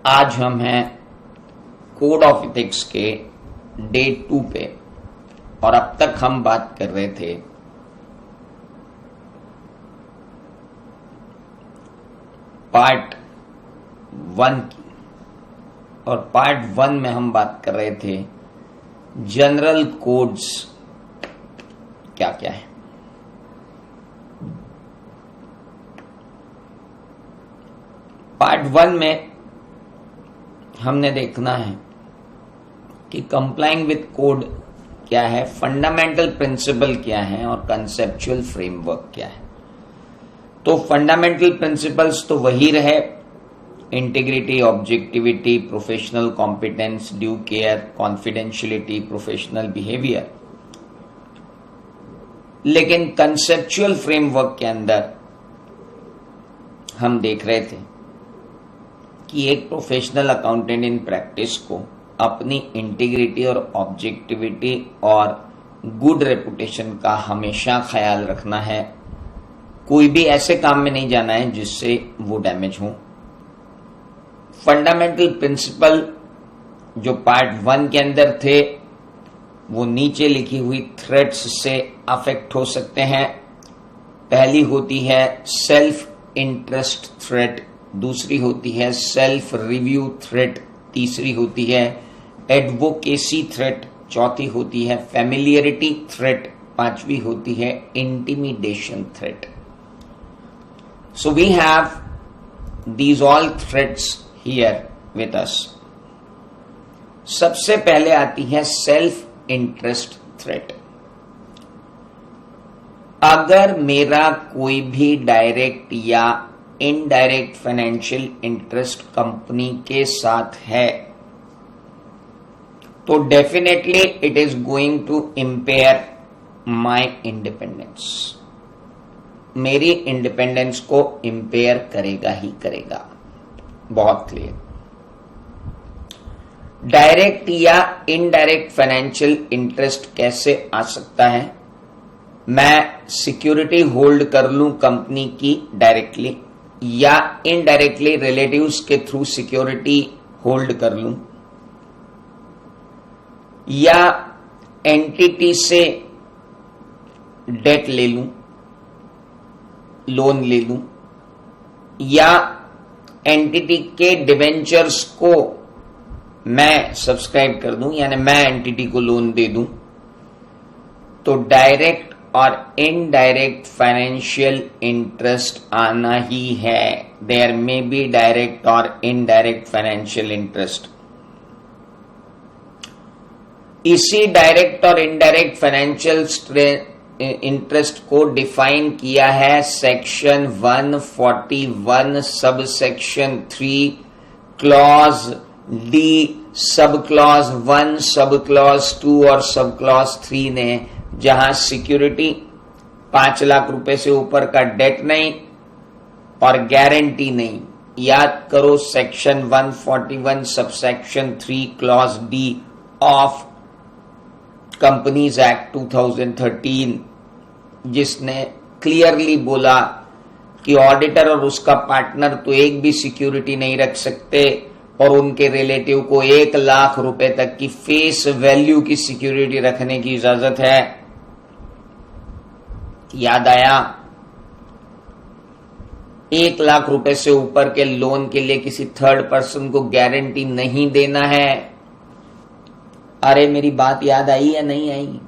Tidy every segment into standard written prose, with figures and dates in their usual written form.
आज हम हैं कोड ऑफ इथिक्स के डे 2 पे और अब तक हम बात कर रहे थे पार्ट 1 की। और पार्ट 1 में हम बात कर रहे थे जनरल कोड्स क्या क्या है। पार्ट 1 में हमने देखना है कि कंप्लाइंग विद कोड क्या है, फंडामेंटल प्रिंसिपल क्या है और कंसेप्चुअल फ्रेमवर्क क्या है। तो फंडामेंटल प्रिंसिपल्स तो वही रहे, integrity, objectivity, professional competence, due care, confidentiality, professional behaviour. लेकिन कंसेप्चुअल फ्रेमवर्क के अंदर हम देख रहे थे कि एक प्रोफेशनल अकाउंटेंट इन प्रैक्टिस को अपनी इंटीग्रिटी और ऑब्जेक्टिविटी और गुड रेपुटेशन का हमेशा ख्याल रखना है। कोई भी ऐसे काम में नहीं जाना है जिससे वो डैमेज हो। फंडामेंटल प्रिंसिपल जो पार्ट 1 के अंदर थे वो नीचे लिखी हुई थ्रेट्स से अफेक्ट हो सकते हैं। पहली होती है सेल्फ इंटरेस्ट थ्रेट, दूसरी होती है सेल्फ रिव्यू थ्रेट, तीसरी होती है एडवोकेसी थ्रेट, चौथी होती है फैमिलियरिटी थ्रेट, पांचवी होती है intimidation threat. So we have these all threats here with us. सबसे पहले आती है सेल्फ इंटरेस्ट थ्रेट। अगर मेरा कोई भी डायरेक्ट या इनडायरेक्ट फाइनेंशियल इंटरेस्ट कंपनी के साथ है तो definitely it is going to impair my independence. मेरी इंडिपेंडेंस को इंपेयर करेगा ही करेगा। बहुत क्लियर। डायरेक्ट या इनडायरेक्ट फाइनेंशियल इंटरेस्ट कैसे आ सकता है? मैं सिक्योरिटी होल्ड कर लूं कंपनी की डायरेक्टली या इनडायरेक्टली रिलेटिव्स के थ्रू सिक्योरिटी होल्ड कर लूं, या एंटिटी से डेट ले लूं, लोन ले लूं, या एंटिटी के डिवेंचर्स को मैं सब्सक्राइब कर दूं, यानी मैं एंटिटी को लोन दे दूं। तो डायरेक्ट और इनडायरेक्ट फाइनेंशियल इंटरेस्ट आना ही है। देयर मे बी डायरेक्ट और इनडायरेक्ट फाइनेंशियल इंटरेस्ट। इसी डायरेक्ट और इनडायरेक्ट फाइनेंशियल इंटरेस्ट को डिफाइन किया है section 141 sub section 3 clause D, sub clause 1, sub clause 2 और सब क्लॉज 3 ने, जहां सिक्योरिटी 5 लाख रुपए से ऊपर का डेट नहीं और गारंटी नहीं। याद करो section 141 sub section 3 clause D of companies act 2013, जिसने क्लियरली बोला कि ऑडिटर और उसका पार्टनर तो एक भी सिक्योरिटी नहीं रख सकते और उनके रिलेटिव को 1 लाख रुपए तक की फेस वैल्यू की सिक्योरिटी रखने की इजाजत है। याद आया? 1 लाख रुपए से ऊपर के लोन के लिए किसी थर्ड पर्सन को गारंटी नहीं देना है। अरे मेरी बात याद आई या नहीं आई?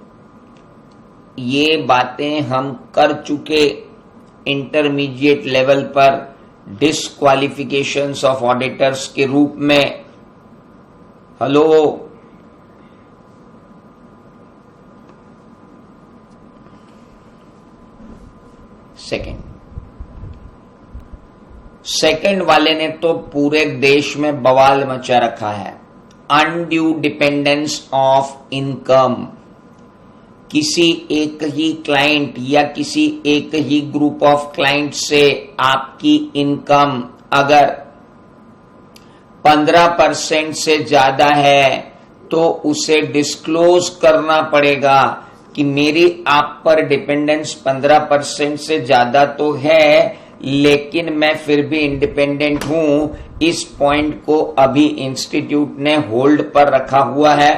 ये बातें हम कर चुके इंटरमीडिएट लेवल पर डिस्क्वालिफिकेशंस ऑफ ऑडिटर्स के रूप में। हेलो, सेकंड वाले ने तो पूरे देश में बवाल मचा रखा है। Undue dependence of income. किसी एक ही क्लाइंट या किसी एक ही ग्रुप ऑफ क्लाइंट से आपकी इनकम अगर 15% से ज्यादा है तो उसे डिस्क्लोज करना पड़ेगा कि मेरी आप पर डिपेंडेंस 15% से ज्यादा तो है, लेकिन मैं फिर भी इंडिपेंडेंट हूं, इस पॉइंट को अभी इंस्टीट्यूट ने होल्ड पर रखा हुआ है।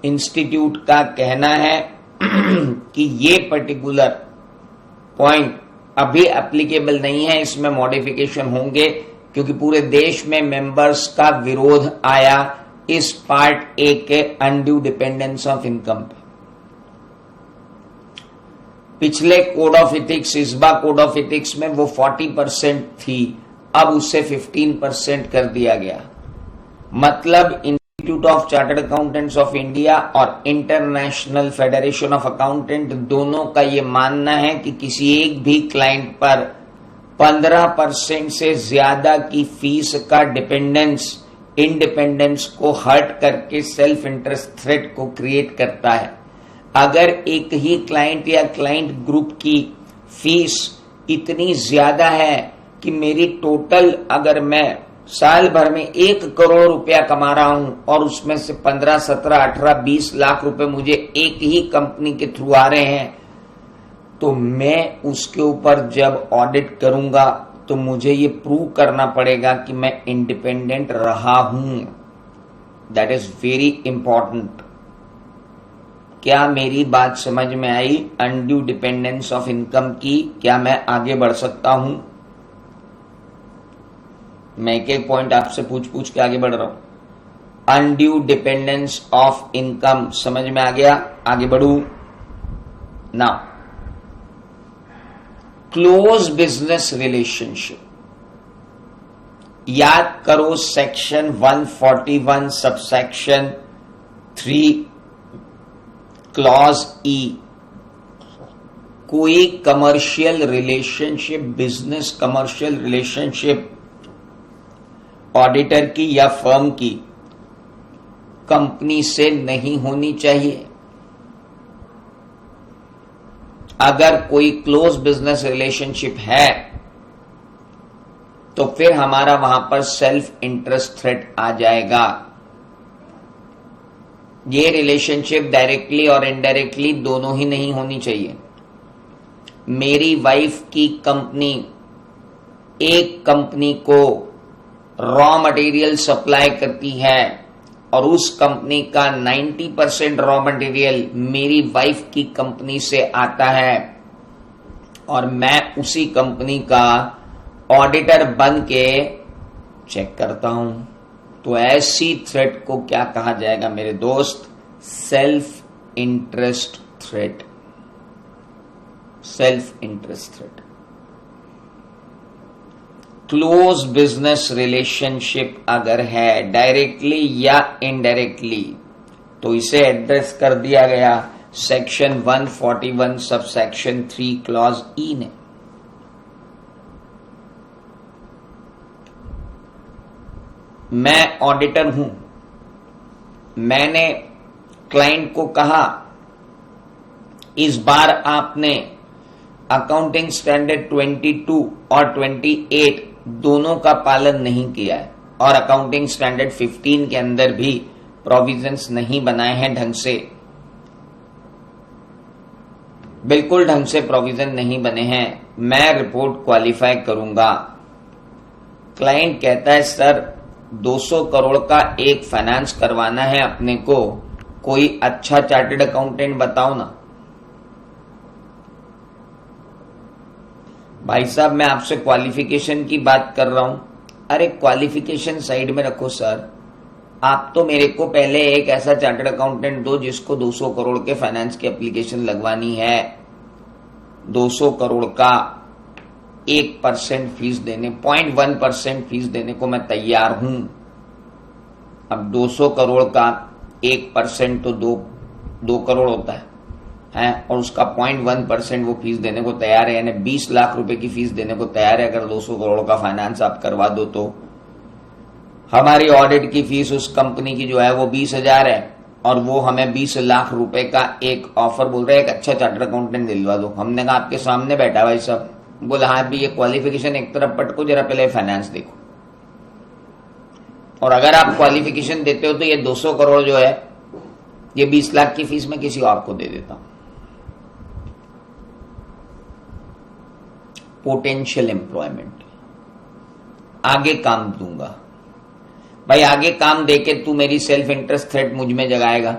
इंस्टीट्यूट का कहना है कि ये पर्टिकुलर पॉइंट अभी एप्लीकेबल नहीं है, इसमें मॉडिफिकेशन होंगे, क्योंकि पूरे देश में मेंबर्स का विरोध आया इस पार्ट ए के अनड्यू डिपेंडेंस ऑफ इनकम पे। पिछले code of ethics, इस्बा code of ethics में वो 40% थी, अब उसे 15% कर दिया गया। मतलब institute of chartered accountants of India और इंटरनेशनल फेडरेशन ऑफ अकाउंटेंट दोनों का ये मानना है कि किसी एक भी क्लाइंट पर 15% से ज्यादा की फीस का डिपेंडेंस इंडिपेंडेंस को हर्ट करके सेल्फ इंटरेस्ट थ्रेट को क्रिएट करता है। अगर एक ही क्लाइंट या क्लाइंट ग्रुप की फीस इतनी ज्यादा है कि मेरी टोटल, अगर मैं साल भर में 1 करोड़ रुपया कमा रहा हूं और उसमें से 15, 17, 18, 20 लाख रुपए मुझे एक ही कंपनी के थ्रू आ रहे हैं, तो मैं उसके ऊपर जब ऑडिट करूंगा तो मुझे ये प्रूव करना पड़ेगा कि मैं इंडिपेंडेंट रहा हूं। That is very important. क्या मेरी बात समझ में आई? अनड्यू डिपेंडेंस ऑफ इनकम की क्या मैं आगे बढ़ सकता हूं? मैं एक एक पॉइंट आपसे पूछ के आगे बढ़ रहा हूं। अनड्यू डिपेंडेंस ऑफ इनकम समझ में आ गया? आगे बढ़ू ना। क्लोज बिजनेस रिलेशनशिप, याद करो सेक्शन 141 सबसेक्शन 3 क्लॉज ई। कोई commercial relationship, business commercial relationship auditor की या फर्म की कंपनी से नहीं होनी चाहिए। अगर कोई क्लोज बिजनेस रिलेशनशिप है तो फिर हमारा वहां पर सेल्फ इंटरेस्ट थ्रेट आ जाएगा। ये रिलेशनशिप डायरेक्टली और इनडायरेक्टली दोनों ही नहीं होनी चाहिए। मेरी वाइफ की कंपनी एक कंपनी को रॉ मटेरियल सप्लाई करती है और उस कंपनी का 90% रॉ मटेरियल मेरी वाइफ की कंपनी से आता है और मैं उसी कंपनी का ऑडिटर बन के चेक करता हूं, तो ऐसी थ्रेट को क्या कहा जाएगा मेरे दोस्त? Self interest threat. Self interest threat. Close business relationship अगर है डायरेक्टली या इनडायरेक्टली, तो इसे एड्रेस कर दिया गया सेक्शन 141 सब सेक्शन 3 क्लॉज ई ने। मैं ऑडिटर हूं, मैंने क्लाइंट को कहा इस बार आपने अकाउंटिंग स्टैंडर्ड 22 और 28 दोनों का पालन नहीं किया है और अकाउंटिंग स्टैंडर्ड 15 के अंदर भी प्रोविजंस नहीं बनाए हैं ढंग से, बिल्कुल ढंग से प्रोविजन नहीं बने हैं, मैं रिपोर्ट क्वालिफाई करूंगा। क्लाइंट कहता है सर 200 करोड़ का एक फाइनेंस करवाना है अपने को, कोई अच्छा चार्टर्ड अकाउंटेंट बताओ ना। भाई साहब मैं आपसे क्वालिफिकेशन की बात कर रहा हूं। अरे क्वालिफिकेशन साइड में रखो सर, आप तो मेरे को पहले एक ऐसा चार्टर्ड अकाउंटेंट दो जिसको 200 करोड़ के फाइनेंस की एप्लीकेशन लगवानी है। 200 करोड़ का 1% फीस देने, 0.1% फीस देने को मैं तैयार हूं। अब 200 करोड़ का 1% तो 2 करोड़ होता है और उसका 0.1% वो फीस देने को तैयार है, यानी 20 लाख रुपए की फीस देने को तैयार है। अगर 200 करोड़ का फाइनेंस आप करवा दो तो हमारी ऑडिट की फीस उस कंपनी की जो है वो 20,000 है और वो हमें 20 लाख रुपए का एक ऑफर बोल रहे हैं, एक अच्छा चार्टर्ड अकाउंटेंट दिलवा दो। हमने कहा आपके सामने बैठा भाई साहब, बोला हाँ भी ये क्वालिफिकेशन एक तरफ पटको, जरा पहले फाइनेंस देखो। और अगर आप क्वालिफिकेशन देते हो तो ये 200 करोड़ जो है ये 20 लाख की फीस में किसी और को दे देता हूं। पोटेंशियल एम्प्लॉयमेंट, आगे काम दूंगा। भाई आगे काम देके तू मेरी सेल्फ इंटरेस्ट थ्रेट मुझ में जगाएगा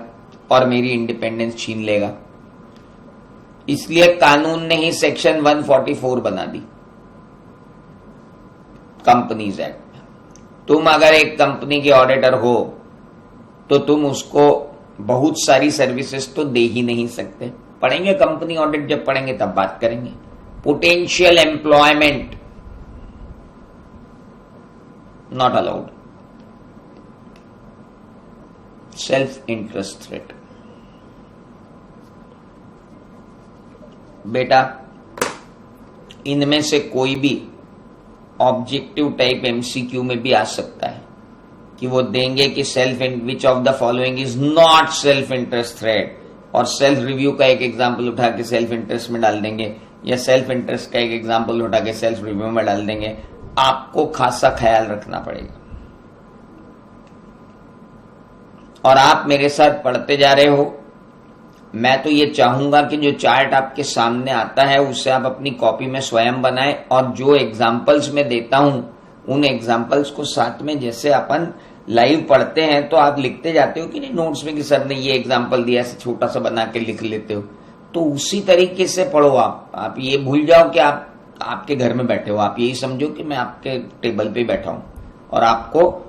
और मेरी इंडिपेंडेंस छीन लेगा। इसलिए कानून ने ही सेक्शन 144 बना दी कंपनीज एक्ट में। तुम अगर एक कंपनी के ऑडिटर हो तो तुम उसको बहुत सारी सर्विसेज तो दे ही नहीं सकते। पढ़ेंगे कंपनी ऑडिट, जब पढ़ेंगे तब बात करेंगे। Potential employment not allowed. Self interest threat, बेटा इनमें से कोई भी ऑब्जेक्टिव टाइप एमसीक्यू में भी आ सकता है कि वो देंगे कि self which of the following is not self interest threat, और सेल्फ रिव्यू का एक एग्जांपल उठा के सेल्फ इंटरेस्ट में डाल देंगे, या सेल्फ इंटरेस्ट का एक एग्जांपल उठा के सेल्फ रिव्यू में डाल देंगे। आपको खासा ख्याल रखना पड़ेगा। और आप मेरे साथ पढ़ते जा रहे हो, मैं तो ये चाहूंगा कि जो चार्ट आपके सामने आता है उसे आप अपनी कॉपी में स्वयं बनाएं, और जो एग्जाम्पल्स मैं देता हूं उन एग्जाम्पल्स को साथ में, जैसे अपन लाइव पढ़ते हैं तो आप लिखते जाते हो कि नहीं नोट्स में कि सर ने ये एग्जाम्पल दिया, ऐसे छोटा सा बना के लिख लेते हो, तो उसी तरीके से पढ़ो। आप ये भूल जाओ कि आप आपके घर में बैठे हो, आप यही समझो कि मैं आपके टेबल पे बैठा हूं और आपको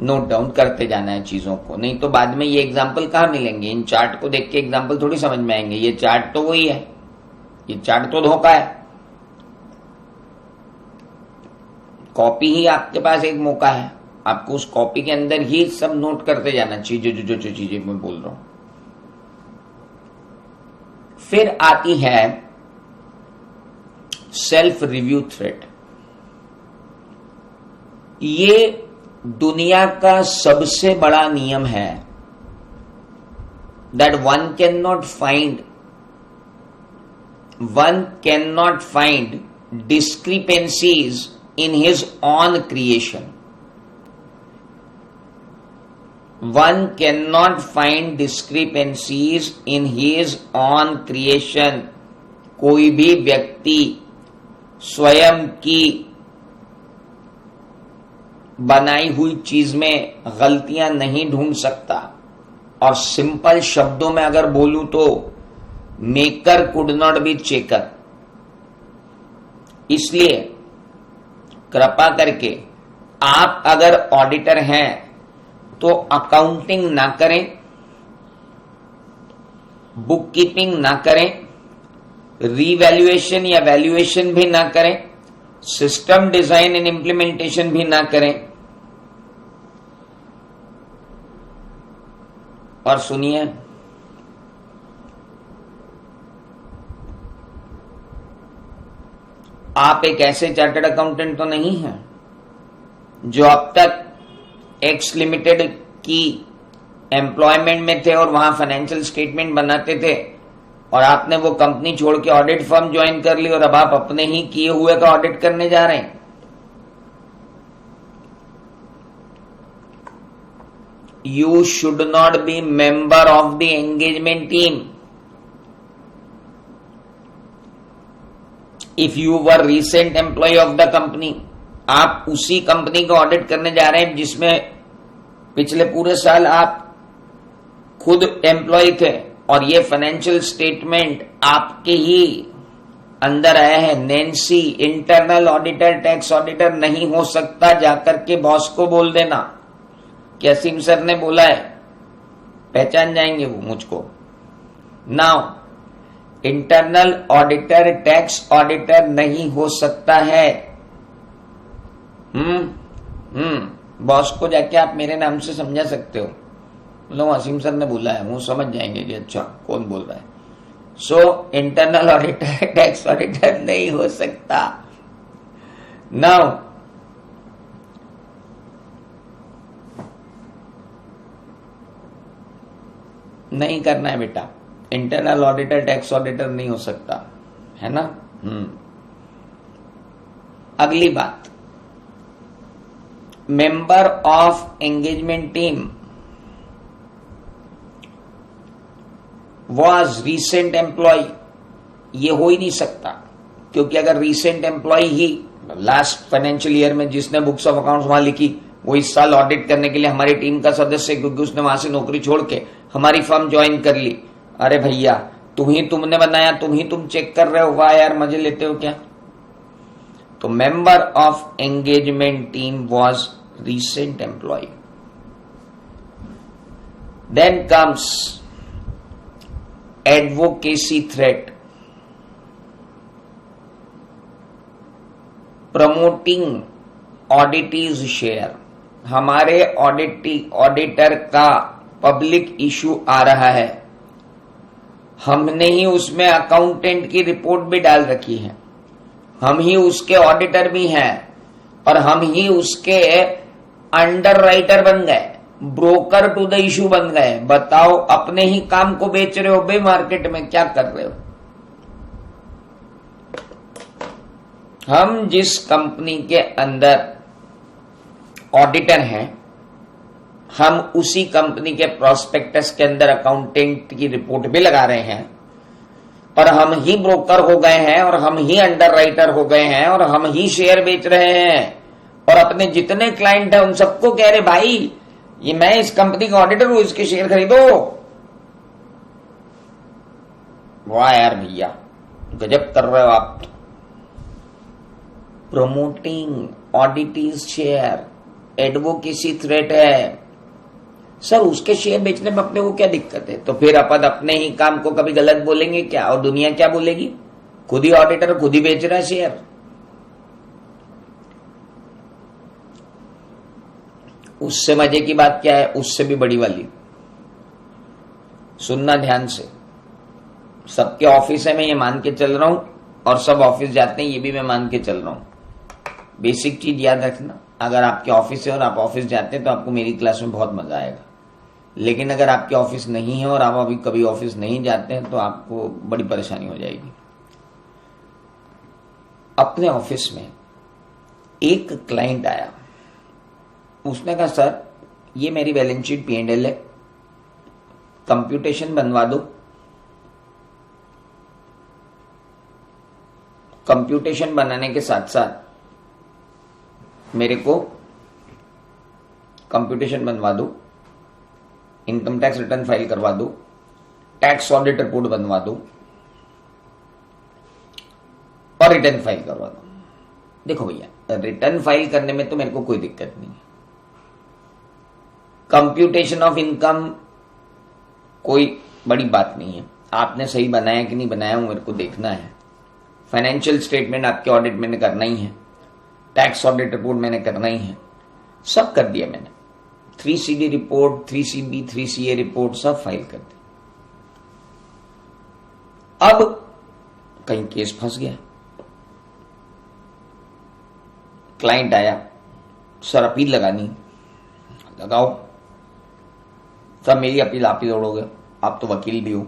नोट डाउन करते जाना है चीजों को। नहीं तो बाद में ये एग्जाम्पल कहां मिलेंगे? इन चार्ट को देख के एग्जाम्पल थोड़ी समझ में आएंगे। ये चार्ट तो वही है, ये चार्ट तो धोखा है। कॉपी ही आपके पास एक मौका है, आपको उस कॉपी के अंदर ही सब नोट करते जाना चाहिए जो चीजें मैं बोल रहा हूं। फिर आती है सेल्फ रिव्यू थ्रेट। ये दुनिया का सबसे बड़ा नियम है that one can not find discrepancies in his own creation. One cannot find discrepancies in his own creation. कोई भी व्यक्ति स्वयं की बनाई हुई चीज में गलतियां नहीं ढूंढ सकता। और सिंपल शब्दों में अगर बोलूं तो maker could not be checker. इसलिए कृपा करके आप अगर ऑडिटर हैं तो अकाउंटिंग ना करें, बुक कीपिंग ना करें, रीवैल्यूएशन या वैल्यूएशन भी ना करें, सिस्टम डिजाइन एंड इंप्लीमेंटेशन भी ना करें। और सुनिए, आप एक ऐसे चार्टर्ड अकाउंटेंट तो नहीं हैं जो अब तक एक्स लिमिटेड की एम्प्लॉयमेंट में थे और वहां फाइनेंशियल स्टेटमेंट बनाते थे, और आपने वो कंपनी छोड़ के ऑडिट फर्म ज्वाइन कर ली और अब आप अपने ही किए हुए का ऑडिट करने जा रहे हैं। You should not be member of the engagement team. If you were recent employ of the company, आप उसी कंपनी का ऑडिट करने जा रहे हैं जिसमें पिछले पूरे साल आप खुद एम्प्लॉय थे, और ये फाइनेंशियल स्टेटमेंट आपके ही अंदर आया है। Nancy internal auditor, tax auditor नहीं हो सकता, जाकर के बॉस को बोल देना कि असीम सर ने बोला है, पहचान जाएंगे वो मुझको। Now internal auditor tax auditor नहीं हो सकता है। बॉस को जाके आप मेरे नाम से समझा सकते हो, लो असीम सर ने बोला है, वो समझ जाएंगे कि अच्छा कौन बोल रहा है। So internal auditor tax auditor नहीं हो सकता। नाउ नहीं करना है बेटा, इंटरनल ऑडिटर टैक्स ऑडिटर नहीं हो सकता है ना। अगली बात, member of engagement team was recent employ, ये हो ही नहीं सकता। क्योंकि अगर रीसेंट एम्प्लॉय ही लास्ट फाइनेंशियल ईयर में जिसने बुक्स ऑफ अकाउंट्स वहां लिखी वो इस साल ऑडिट करने के लिए हमारी टीम का सदस्य, क्योंकि उसने वहां से नौकरी छोड़ के हमारी फर्म ज्वाइन कर ली, अरे भैया तुमने बनाया, तुम चेक कर रहे हो, वाह यार मजे लेते हो क्या? तो member of engagement team was recent employ. Then comes advocacy threat. Promoting oddities share. हमारे ऑडिटर का पब्लिक इशू आ रहा है, हमने ही उसमें अकाउंटेंट की रिपोर्ट भी डाल रखी है, हम ही उसके ऑडिटर भी हैं और हम ही उसके अंडर राइटर बन गए, ब्रोकर टू द इशू बन गए. बताओ, अपने ही काम को बेच रहे हो बे मार्केट में, क्या कर रहे हो? हम जिस कंपनी के अंदर ऑडिटर हैं, हम उसी कंपनी के प्रोस्पेक्टस के अंदर अकाउंटेंट की रिपोर्ट भी लगा रहे हैं और हम ही ब्रोकर हो गए हैं और हम ही अंडर राइटर हो गए हैं और हम ही शेयर बेच रहे हैं और अपने जितने क्लाइंट हैं उन सबको कह रहे भाई ये मैं इस कंपनी का ऑडिटर हूं, इसके शेयर खरीदो. वाह यार भैया, गजब कर रहे हो आप. Promoting oddities share, advocacy threat है. सर उसके शेयर बेचने में अपने को क्या दिक्कत है? तो फिर अपन अपने ही काम को कभी गलत बोलेंगे क्या? और दुनिया क्या बोलेगी? खुद ही ऑडिटर खुद ही बेच रहा है शेयर. उससे मजे की बात क्या है? उससे भी बड़ी वाली सुनना ध्यान से. सबके ऑफिस है, मैं ये मान के चल रहा हूं, और सब ऑफिस जाते हैं ये भी मैं मान के चल रहा हूं. बेसिक चीज याद रखना, अगर आपके ऑफिस है और आप ऑफिस जाते हैं तो आपको मेरी क्लास में बहुत मजा आएगा. लेकिन अगर आपके ऑफिस नहीं है और आप अभी कभी ऑफिस नहीं जाते हैं तो आपको बड़ी परेशानी हो जाएगी. अपने ऑफिस में एक क्लाइंट आया, उसने कहा सर ये मेरी बैलेंस शीट P&L है, कंप्यूटेशन बनवा दो. कंप्यूटेशन बनाने के साथ साथ मेरे को कंप्यूटेशन बनवा दो, इनकम टैक्स रिटर्न फाइल करवा दो, टैक्स ऑडिट रिपोर्ट बनवा दो और रिटर्न फाइल करवा दो. देखो भैया, रिटर्न फाइल करने में तो मेरे को कोई दिक्कत नहीं है. कंप्यूटेशन ऑफ इनकम कोई बड़ी बात नहीं है, आपने सही बनाया कि नहीं बनाया वो मेरे को देखना है. फाइनेंशियल स्टेटमेंट आपके ऑडिट मैंने करना ही है, टैक्स ऑडिट रिपोर्ट मैंने करना ही है, सब कर दिया मैंने. 3CD report, 3CB, 3CA report सब फाइल कर दी. अब कहीं केस फंस गया. क्लाइंट आया, सर अपील लगानी. लगाओ. सर मेरी अपील आप ही लड़ोगे, आप तो वकील भी हो.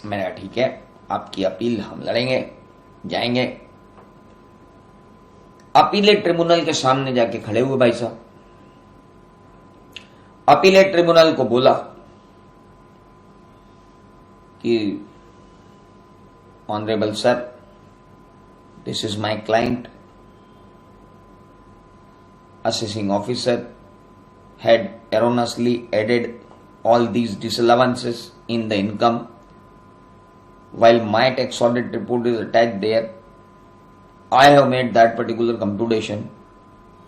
मैंने कहा ठीक है, आपकी अपील हम लड़ेंगे, जाएंगे. अपीलेट ट्रिब्यूनल के सामने जाके खड़े हुए भाई साहब. अपीलेट ट्रिब्यूनल को बोला कि honourable sir, this is my client, assessing officer had erroneously added all these disallowances in the income while my tax audit report is attached there. I have made that particular computation.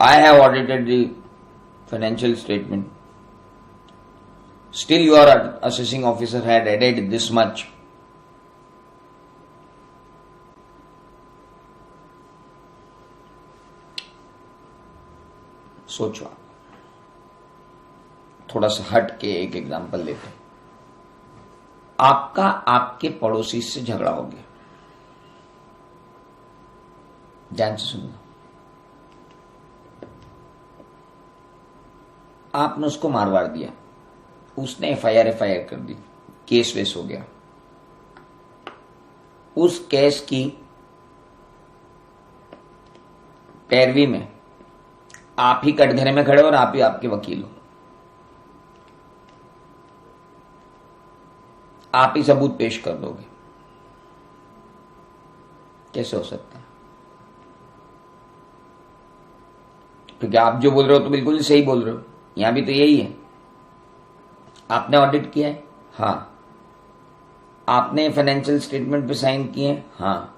I have audited the financial statement. Still your assessing officer had added this much. सोचो, थोड़ा सा हट के एक example लेते हैं. आपका आपके पड़ोसी से झगड़ा हो गया, ध्यान से सुनना. आपने उसको मार वार दिया, उसने FIR कर दी, केस वेस हो गया. उस केस की पैरवी में आप ही कटघरे में खड़े और आप ही आपके वकील हो. आप ही सबूत पेश कर दोगे. कैसे हो सकता है? क्योंकि आप जो बोल रहे हो तो बिल्कुल सही बोल रहे हो, यहां भी तो यही है। आपने ऑडिट किया है, हाँ। आपने फाइनेंशियल स्टेटमेंट पे साइन किए हैं, हाँ।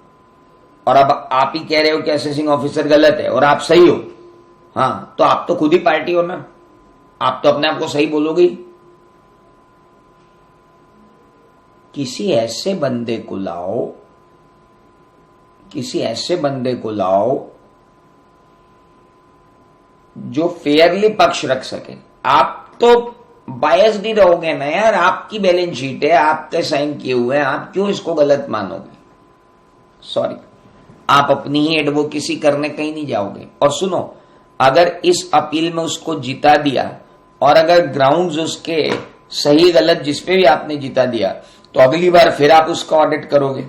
और अब आप ही कह रहे हो कि असेसिंग ऑफिसर गलत है और आप सही हो, हाँ। तो आप तो खुद ही पार्टी हो ना, आप तो अपने आप को सही बोलोगे ही। किसी ऐसे बंदे को लाओ, किसी ऐसे बंदे को लाओ जो फेयरली पक्ष रख सके। आप तो बायस नहीं रहोगे ना यार, आपकी बैलेंस शीट है, आपके साइन किए हुए हैं, आप क्यों इसको गलत मानोगे? सॉरी, आप अपनी ही एडवोकेसी करने कहीं नहीं जाओगे। और सुनो, अगर इस अपील में उसको जिता दिया और अगर ग्राउंड्स उसके सही गलत जिस पे भी आपने जिता दिया, तो अगली बार फिर आप उसका ऑडिट करोगे,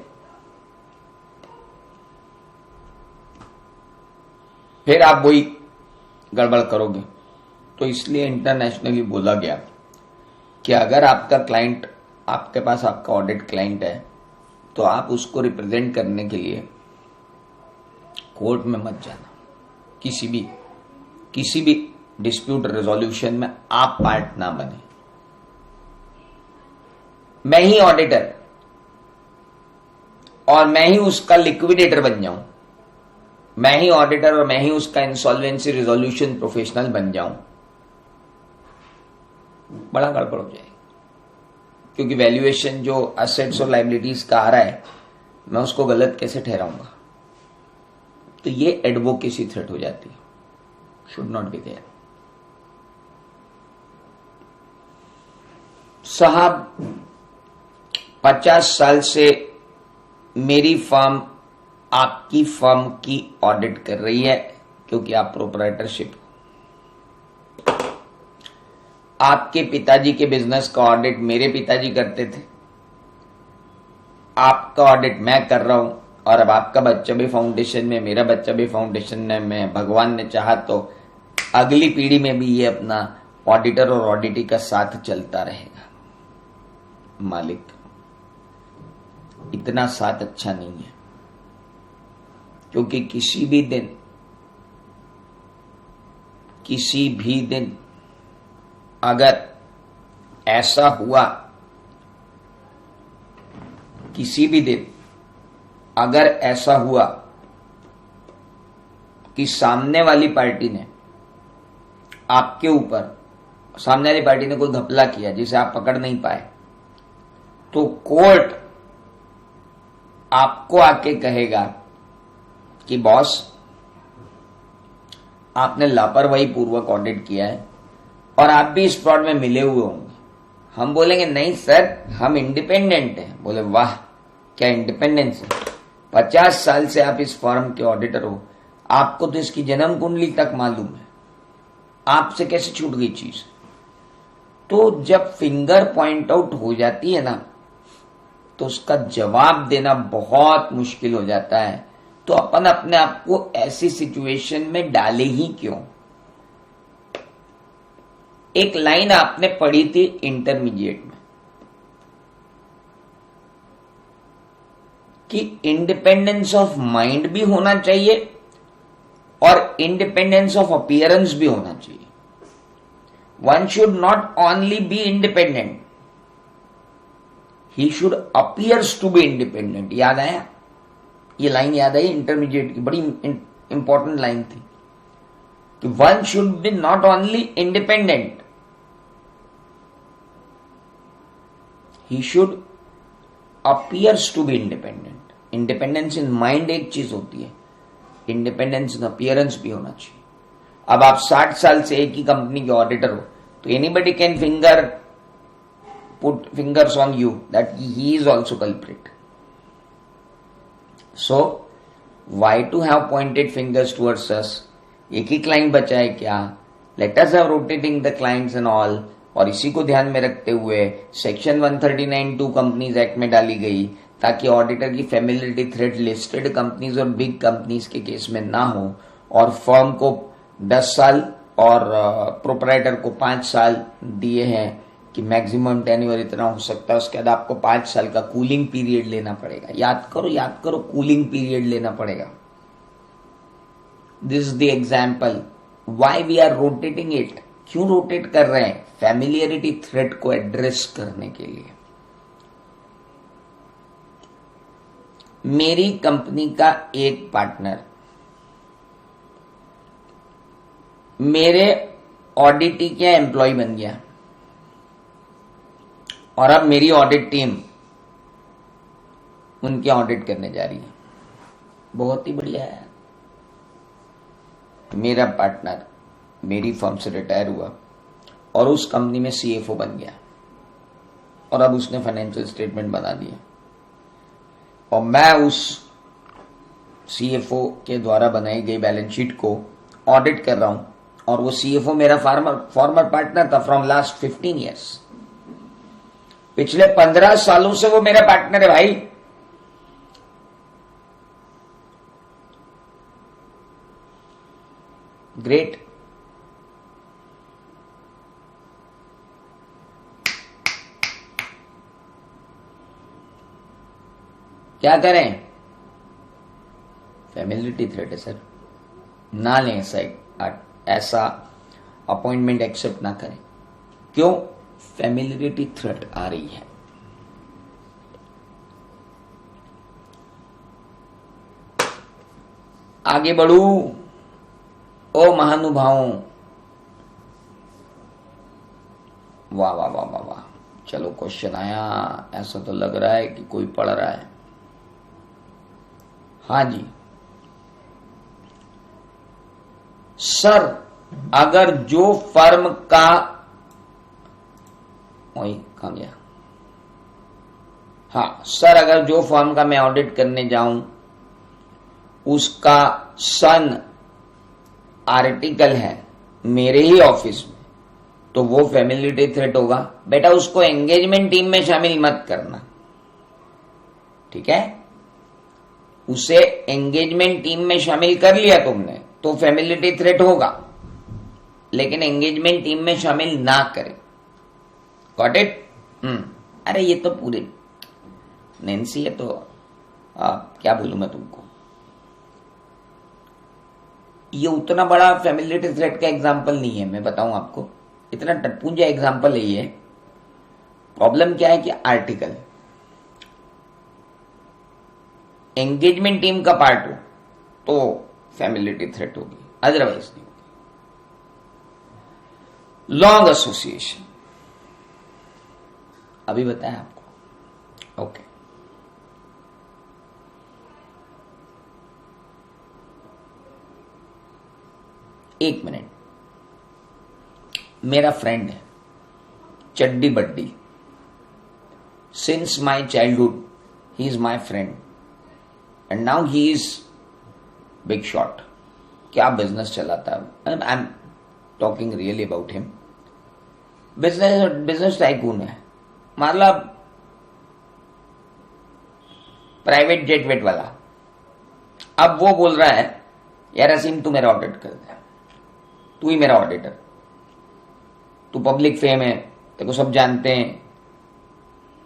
फिर आप वही गड़बड़ करोगे। तो इसलिए इंटरनेशनली बोला गया कि अगर आपका क्लाइंट, आपके पास आपका ऑडिट क्लाइंट है, तो आप उसको रिप्रेजेंट करने के लिए कोर्ट में मत जाना। किसी भी डिस्प्यूट रेजोल्यूशन में आप पार्ट ना बने। मैं ही ऑडिटर और मैं ही उसका लिक्विडेटर बन जाऊं, मैं ही ऑडिटर और मैं ही उसका इंसॉल्वेंसी रिजोल्यूशन प्रोफेशनल बन जाऊं, बड़ा गड़बड़ हो जाएगी। क्योंकि वैल्यूएशन जो असेट्स और लायबिलिटीज का आ रहा है, मैं उसको गलत कैसे ठहराऊंगा? तो ये एडवोकेसी थ्रेट हो जाती है, शुड नॉट बी देयर। साहब 50 साल से मेरी फर्म आपकी फर्म की ऑडिट कर रही है, क्योंकि आप प्रोप्राइटरशिप। आपके पिताजी के बिजनेस का ऑडिट मेरे पिताजी करते थे, आपका ऑडिट मैं कर रहा हूं, और अब आपका बच्चा भी फाउंडेशन में, मेरा बच्चा भी फाउंडेशन में, भगवान ने चाहा तो अगली पीढ़ी में भी ये अपना ऑडिटर और ऑडिटी का साथ चलता रहेगा। मालिक इतना साथ अच्छा नहीं है, क्योंकि किसी भी दिन अगर ऐसा हुआ, किसी भी दिन अगर ऐसा हुआ कि सामने वाली पार्टी ने आपके ऊपर, सामने वाली पार्टी ने कोई घपला किया जिसे आप पकड़ नहीं पाए, तो कोर्ट आपको आके कहेगा कि बॉस आपने लापरवाही पूर्वक ऑडिट किया है और आप भी इस फ्रॉड में मिले हुए होंगे। हम बोलेंगे नहीं सर, हम इंडिपेंडेंट हैं। बोले वाह, क्या इंडिपेंडेंस है? 50 साल से आप इस फर्म के ऑडिटर हो, आपको तो इसकी जन्म कुंडली तक मालूम है, आपसे कैसे छूट गई चीज? तो जब फिंगर पॉइंट आउट हो जाती है ना, तो उसका जवाब देना बहुत मुश्किल हो जाता है। तो अपन अपने आप को ऐसी सिचुएशन में डाले ही क्यों? एक लाइन आपने पढ़ी थी इंटरमीडिएट में कि इंडिपेंडेंस ऑफ माइंड भी होना चाहिए और इंडिपेंडेंस ऑफ अपीयरेंस भी होना चाहिए। One should not only be independent, he should appears to be independent. याद आया? ये लाइन याद आई इंटरमीडिएट की, बड़ी इंपॉर्टेंट लाइन थी कि one should be not only independent, he should appears to be independent. Independence in mind एक चीज होती है, इंडिपेंडेंस इन अपीयरेंस भी होना चाहिए। अब आप 60 साल से एक ही कंपनी के ऑडिटर हो, तो anybody can put fingers on you that he is also culprit. So why to have pointed fingers towards us? एक ही क्लाइंट बचा है क्या? Let us have rotating the clients and all. और इसी को ध्यान में रखते हुए सेक्शन 139(2) कंपनीज एक्ट में डाली गई, ताकि ऑडिटर की फैमिलियरिटी थ्रेट लिस्टेड कंपनीज और बिग कंपनीज के केस में ना हो, और फर्म को 10 साल और प्रोप्राइटर को 5 साल दिए हैं कि मैक्सिमम टेन्योर इतना हो सकता है, उसके बाद आपको 5 साल का कूलिंग पीरियड लेना पड़ेगा। याद करो कूलिंग पीरियड लेना पड़ेगा। This is the example why we are rotating it. क्यों रोटेट कर रहे हैं? फैमिलियरिटी थ्रेट को एड्रेस करने के लिए। मेरी कंपनी का एक पार्टनर मेरे ऑडिट के एम्प्लॉय बन गया और अब मेरी ऑडिट टीम उनके ऑडिट करने जा रही है। बहुत ही बढ़िया है। मेरा पार्टनर मेरी फर्म से रिटायर हुआ और उस कंपनी में सीएफओ बन गया और अब उसने फाइनेंशियल स्टेटमेंट बना दिया और मैं उस सीएफओ के द्वारा बनाई गई बैलेंस शीट को ऑडिट कर रहा हूं और वो सीएफओ मेरा फॉर्मर पार्टनर था फ्रॉम लास्ट 15 ईयर्स। पिछले 15 सालों से वो मेरा पार्टनर है भाई। ग्रेट। क्या करें? फैमिलिटी थ्रेट है सर, ना लें ऐसा अपॉइंटमेंट एक्सेप्ट ना करें। क्यों? फैमिलिटी थ्रेट आ रही है। आगे बढ़ू ओ महानुभावों। वाह वाह वाह वाह वाह। चलो क्वेश्चन आया, ऐसा तो लग रहा है कि कोई पढ़ रहा है। हाँ जी सर, अगर जो फर्म का कहां गया? हाँ सर, अगर जो फर्म का मैं ऑडिट करने जाऊं उसका सन आर्टिकल है मेरे ही ऑफिस में, तो वो फैमिलिटी थ्रेट होगा। बेटा उसको एंगेजमेंट टीम में शामिल मत करना, ठीक है? उसे एंगेजमेंट टीम में शामिल कर लिया तुमने तो फैमिलिटी थ्रेट होगा, लेकिन एंगेजमेंट टीम में शामिल ना करें। Got it? अरे ये तो पूरे नैन्सी है, तो क्या बोलूं मैं तुमको। ये उतना बड़ा फैमिलिटी थ्रेट का एग्जाम्पल नहीं है, मैं बताऊं आपको। इतना टटपूंजा एग्जाम्पल है ये। प्रॉब्लम क्या है कि आर्टिकल एंगेजमेंट टीम का पार्ट हो तो फैमिलिटी थ्रेट होगी, अदरवाइज नहीं होगी। लॉन्ग एसोसिएशन अभी बताया आपको। ओके, एक मिनट। मेरा फ्रेंड है चड्डी buddy, since my childhood he is my friend and now he is big shot. क्या बिजनेस चलाता है। I am talking really about him. Business tycoon है, मतलब प्राइवेट जेट वेट वाला। अब वो बोल रहा है यार असीम तू मेरा ऑडिट कर दे, तू ही मेरा ऑडिटर, तू पब्लिक फेम है, तेरे को सब जानते हैं,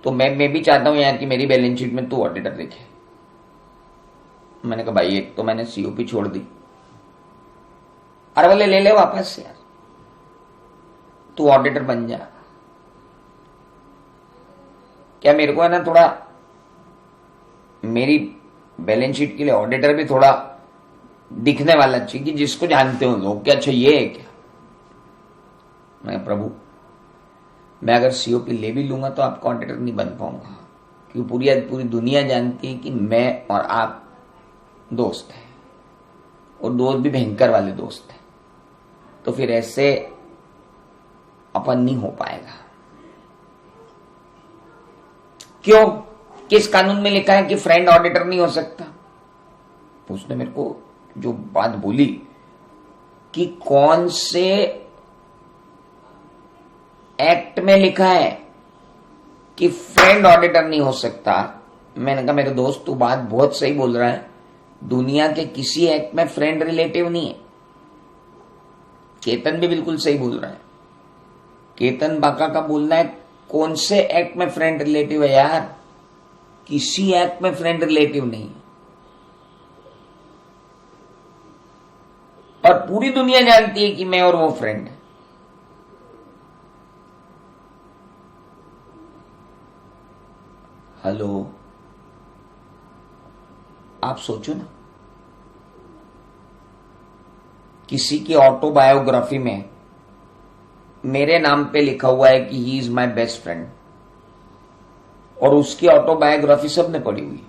तो मैं भी चाहता हूं यार कि मेरी बैलेंस शीट में तू ऑडिटर लिखे। मैंने कहा भाई एक तो मैंने सीओपी छोड़ दी। अरे बोले ले ले वापस यार, तू ऑडिटर बन जा। क्या मेरे को है ना थोड़ा मेरी बैलेंस शीट के लिए ऑडिटर भी थोड़ा दिखने वाला चाहिए कि जिसको जानते हो लोग, क्या अच्छा ये है क्या। मैं प्रभु, मैं अगर सीओपी ले भी लूंगा तो आपका ऑडिटर नहीं बन पाऊंगा, क्योंकि पूरी दुनिया जानती है कि मैं और आप दोस्त हैं, और दोस्त भी भयंकर वाले दोस्त हैं। तो फिर ऐसे अपन नहीं हो पाएगा। क्यों? किस कानून में लिखा है कि फ्रेंड ऑडिटर नहीं हो सकता? उसने मेरे को जो बात बोली कि कौन से एक्ट में लिखा है कि फ्रेंड ऑडिटर नहीं हो सकता। मैंने कहा मेरे दोस्त तू बात बहुत सही बोल रहा है, दुनिया के किसी एक्ट में फ्रेंड रिलेटिव नहीं है। केतन भी बिल्कुल सही बोल रहा है। केतन बाका का बोलना है कौन से एक्ट में फ्रेंड रिलेटिव है यार, किसी एक्ट में फ्रेंड रिलेटिव नहीं है। और पूरी दुनिया जानती है कि मैं और वो फ्रेंड है। हेलो, आप सोचो ना, किसी की ऑटोबायोग्राफी में मेरे नाम पे लिखा हुआ है कि he is my best friend, और उसकी ऑटोबायोग्राफी सबने पढ़ी हुई,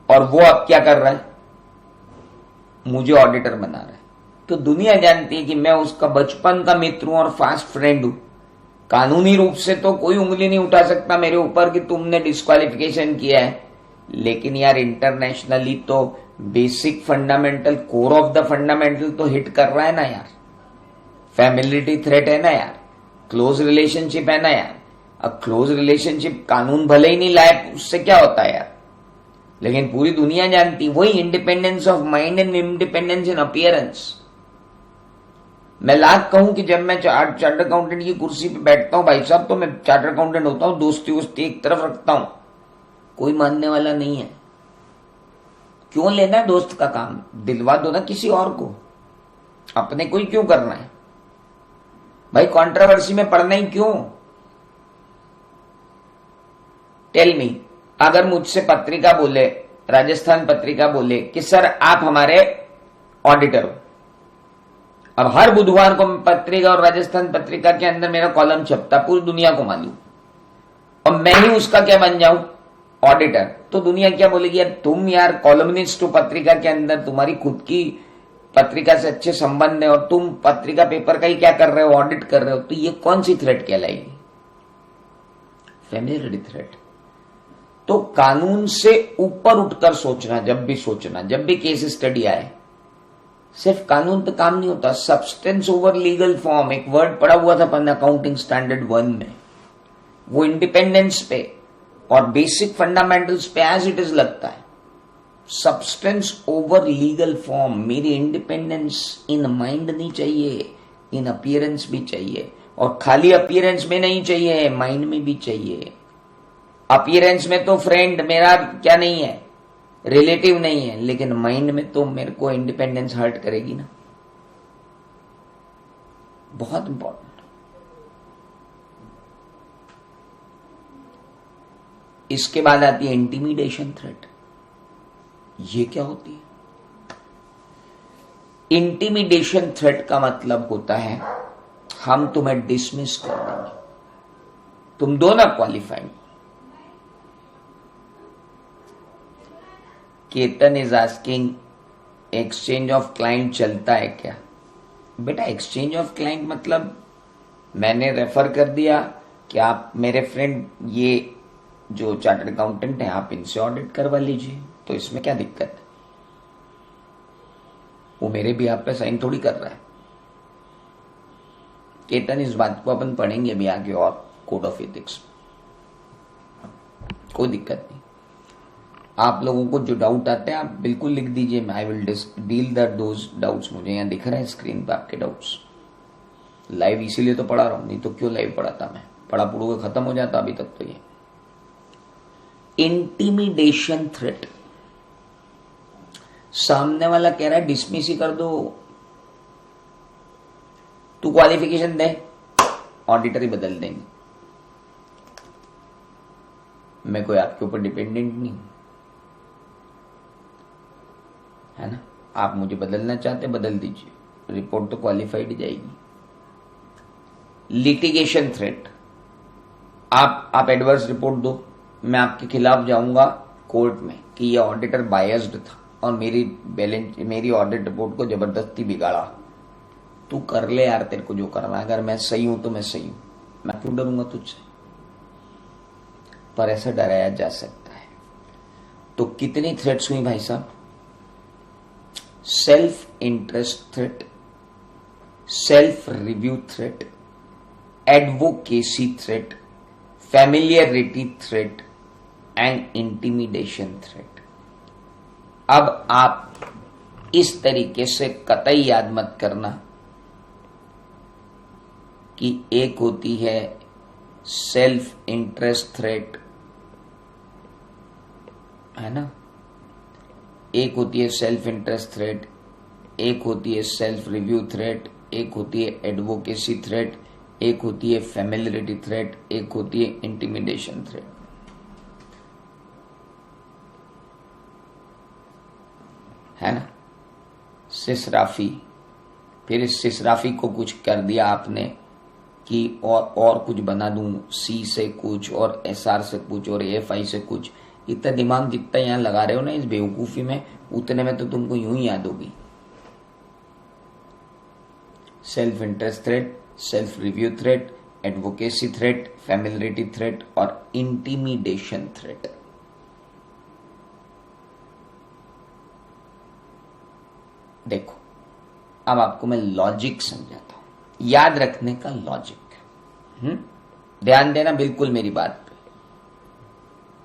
और वो अब क्या कर रहा है, मुझे ऑडिटर बना रहा है। तो दुनिया जानती है कि मैं उसका बचपन का मित्र हूं और फास्ट फ्रेंड हूं। कानूनी रूप से तो कोई उंगली नहीं उठा सकता मेरे ऊपर कि तुमने डिस्क्वालिफिकेशन किया है, लेकिन यार इंटरनेशनली तो basic fundamental, core of the fundamental तो हिट कर रहा है ना यार। फैमिलिटी थ्रेट है ना यार, क्लोज रिलेशनशिप है ना यार। अब क्लोज रिलेशनशिप कानून भले ही नहीं लाए, उससे क्या होता है यार, लेकिन पूरी दुनिया जानती, वही independence of mind and independence in appearance. मैं लाख कहूं कि जब मैं चार्टर्ड अकाउंटेंट की कुर्सी पे बैठता हूं भाई साहब, तो मैं चार्टर्ड अकाउंटेंट होता हूं, दोस्ती वोस्ती एक तरफ रखता हूं, कोई मानने वाला नहीं है। क्यों लेना है दोस्त का काम, दिलवा दो ना किसी और को, अपने को ही क्यों करना है भाई, कंट्रोवर्सी में पड़ना ही क्यों। टेल मी, अगर मुझसे पत्रिका बोले, राजस्थान पत्रिका बोले कि सर आप हमारे ऑडिटर हो, अब हर बुधवार को पत्रिका और राजस्थान पत्रिका के अंदर मेरा कॉलम छपता, पूरी दुनिया को मालूम, और मैं ही उसका क्या बन जाऊं, ऑडिटर, तो दुनिया क्या बोलेगी, यार तुम यार कॉलमनिस्ट हो पत्रिका के अंदर, तुम्हारी खुद की पत्रिका से अच्छे संबंध है और तुम पत्रिका पेपर का ही क्या कर रहे हो, ऑडिट कर रहे हो, तो ये कौन सी थ्रेट कहलाएगी, फैमिलियरिटी थ्रेट। तो कानून से ऊपर उठकर सोचना, जब भी सोचना, जब भी केस स्टडी आए, सिर्फ कानून पे काम नहीं होता, सब्सटेंस ओवर लीगल फॉर्म, एक वर्ड पढ़ा हुआ था अपन अकाउंटिंग स्टैंडर्ड 1 में, वो इंडिपेंडेंस पे और बेसिक फंडामेंटल्स पे एज इट इज लगता है। सब्सटेंस ओवर लीगल फॉर्म, मेरी इंडिपेंडेंस इन माइंड नहीं चाहिए, इन अपीयरेंस भी चाहिए, और खाली अपीयरेंस में नहीं चाहिए, माइंड में भी चाहिए। अपीयरेंस में तो फ्रेंड मेरा क्या नहीं है, रिलेटिव नहीं है, लेकिन माइंड में तो मेरे को इंडिपेंडेंस हर्ट करेगी ना, बहुत इंपॉर्टेंट। इसके बाद आती है इंटिमिडेशन थ्रेट। ये क्या होती है? इंटिमिडेशन थ्रेट का मतलब होता है हम तुम्हें डिसमिस कर देंगे, तुम दो ना qualified. Ketan is asking exchange of client चलता है क्या? बेटा एक्सचेंज ऑफ क्लाइंट मतलब मैंने रेफर कर दिया कि आप मेरे फ्रेंड ये जो चार्टर्ड अकाउंटेंट है आप इनसे ऑडिट करवा लीजिए, तो इसमें क्या दिक्कत है? वो मेरे भी आप पे साइन थोड़ी कर रहा है। केतन इस बात को अपन पढ़ेंगे भी आगे और कोड ऑफ एथिक्स, कोई दिक्कत नहीं। आप लोगों को जो डाउट आते हैं आप बिल्कुल लिख दीजिए, I will deal that those doubts. मुझे यहाँ दिख रहा है स्क्रीन पे आपके डाउट्स, लाइव इसीलिए तो पढ़ा रहा हूं, नहीं तो क्यों लाइव पढ़ाता मैं, पढ़ा पढ़ू खत्म हो जाता अभी तक तो। ये इंटिमिडेशन थ्रेट, सामने वाला कह रहा है डिसमिस ही कर दो, तू क्वालिफिकेशन दे, ऑडिटर ही बदल देंगे, मैं कोई आपके ऊपर डिपेंडेंट नहीं है ना, आप मुझे बदलना चाहते बदल दीजिए, रिपोर्ट तो क्वालिफाइड जाएगी। लिटिगेशन थ्रेट, आप एडवर्स रिपोर्ट दो, मैं आपके खिलाफ जाऊंगा कोर्ट में कि ये ऑडिटर बायस्ड था और मेरी ऑडिट रिपोर्ट को जबरदस्ती बिगाड़ा, तू कर ले यार, तेरे को जो करना, अगर मैं सही हूं तो मैं सही हूं, मैं क्यों डरूंगा तुझसे? पर ऐसा डराया जा सकता है। तो कितनी थ्रेट्स हुई भाई साहब? Self interest threat, self review threat, advocacy threat, familiarity threat and intimidation threat. अब आप इस तरीके से कतई याद मत करना कि एक होती है सेल्फ इंटरेस्ट थ्रेट, है ना, एक होती है सेल्फ इंटरेस्ट थ्रेट, एक होती है सेल्फ रिव्यू थ्रेट, एक होती है एडवोकेसी थ्रेट, एक होती है फेमिलियरिटी थ्रेट, एक होती है इंटिमिडेशन थ्रेट। है ना, सिसराफी, फिर इस सिसराफी को कुछ कर दिया आपने कि और कुछ बना दूं, सी से कुछ और एसआर से कुछ और एएफआई से कुछ। इतना दिमाग जितना यहां लगा रहे हो ना इस बेवकूफी में, उतने में तो तुमको यूं ही याद होगी। Self interest threat, self review threat, advocacy threat, familiarity threat और इंटिमिडेशन थ्रेट। देखो अब आपको मैं लॉजिक समझाता हूं, याद रखने का लॉजिक। ध्यान देना बिल्कुल मेरी बात पे।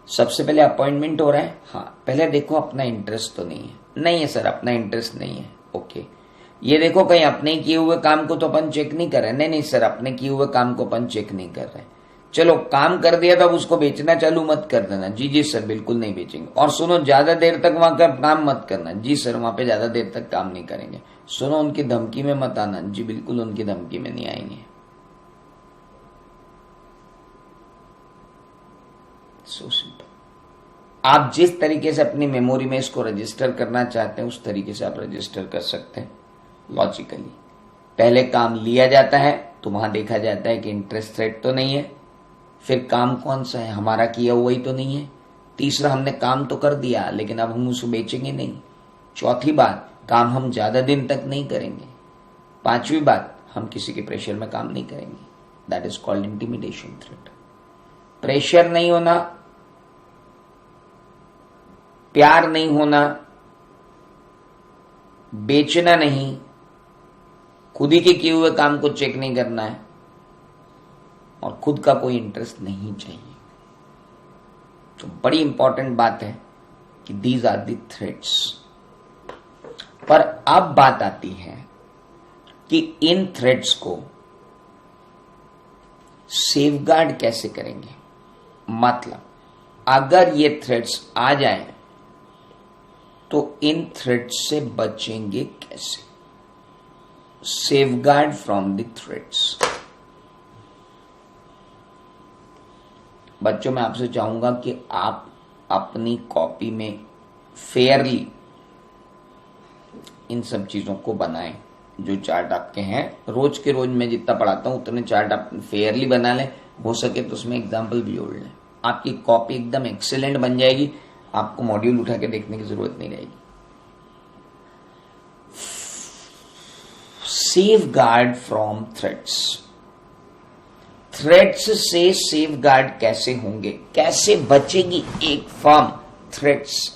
सबसे पहले अपॉइंटमेंट हो रहा है, हाँ पहले देखो अपना इंटरेस्ट तो नहीं है। नहीं है सर अपना इंटरेस्ट नहीं है, ओके। ये देखो कहीं अपने किए हुए काम को तो अपन चेक नहीं कर रहे। नहीं सर अपने किए हुए काम को अपन चेक नहीं कर रहे। चलो काम कर दिया तब उसको बेचना चालू मत कर देना। जी सर बिल्कुल नहीं बेचेंगे। और सुनो ज्यादा देर तक वहां का काम मत करना। जी सर वहां पे ज्यादा देर तक काम नहीं करेंगे। सुनो उनकी धमकी में मत आना। जी बिल्कुल उनकी धमकी में नहीं आएंगे। So simple. आप जिस तरीके से अपनी मेमोरी में इसको रजिस्टर करना चाहते हैं उस तरीके से आप रजिस्टर कर सकते हैं लॉजिकली। पहले काम लिया जाता है तो वहां देखा जाता है कि इंटरेस्ट रेट तो नहीं है। फिर काम कौन सा है, हमारा किया हुआ ही तो नहीं है। तीसरा हमने काम तो कर दिया लेकिन अब हम उसको बेचेंगे नहीं। चौथी बात, काम हम ज्यादा दिन तक नहीं करेंगे। पांचवी बात, हम किसी के प्रेशर में काम नहीं करेंगे। That is called intimidation threat. Pressure नहीं होना, प्यार नहीं होना, बेचना नहीं, खुद ही के किए हुए काम को चेक नहीं करना है और खुद का कोई इंटरेस्ट नहीं चाहिए। तो बड़ी इंपॉर्टेंट बात है कि दीज आर दी थ्रेट्स। पर अब बात आती है कि इन थ्रेट्स को सेफगार्ड कैसे करेंगे। मतलब अगर ये थ्रेट्स आ जाएं तो इन थ्रेट्स से बचेंगे कैसे। Safeguard from the threats. बच्चों मैं आपसे चाहूंगा कि आप अपनी कॉपी में फेयरली इन सब चीजों को बनाएं। जो चार्ट आपके हैं रोज के रोज मैं जितना पढ़ाता हूं उतने चार्ट आप फेयरली बना लें। हो सके तो उसमें एग्जाम्पल भी जोड़ लें। आपकी कॉपी एकदम एक्सीलेंट बन जाएगी। आपको मॉड्यूल उठा के देखने की जरूरत नहीं रहेगी। Safeguard from threats. थ्रेट्स से सेफगार्ड कैसे होंगे, कैसे बचेगी एक फर्म थ्रेट्स।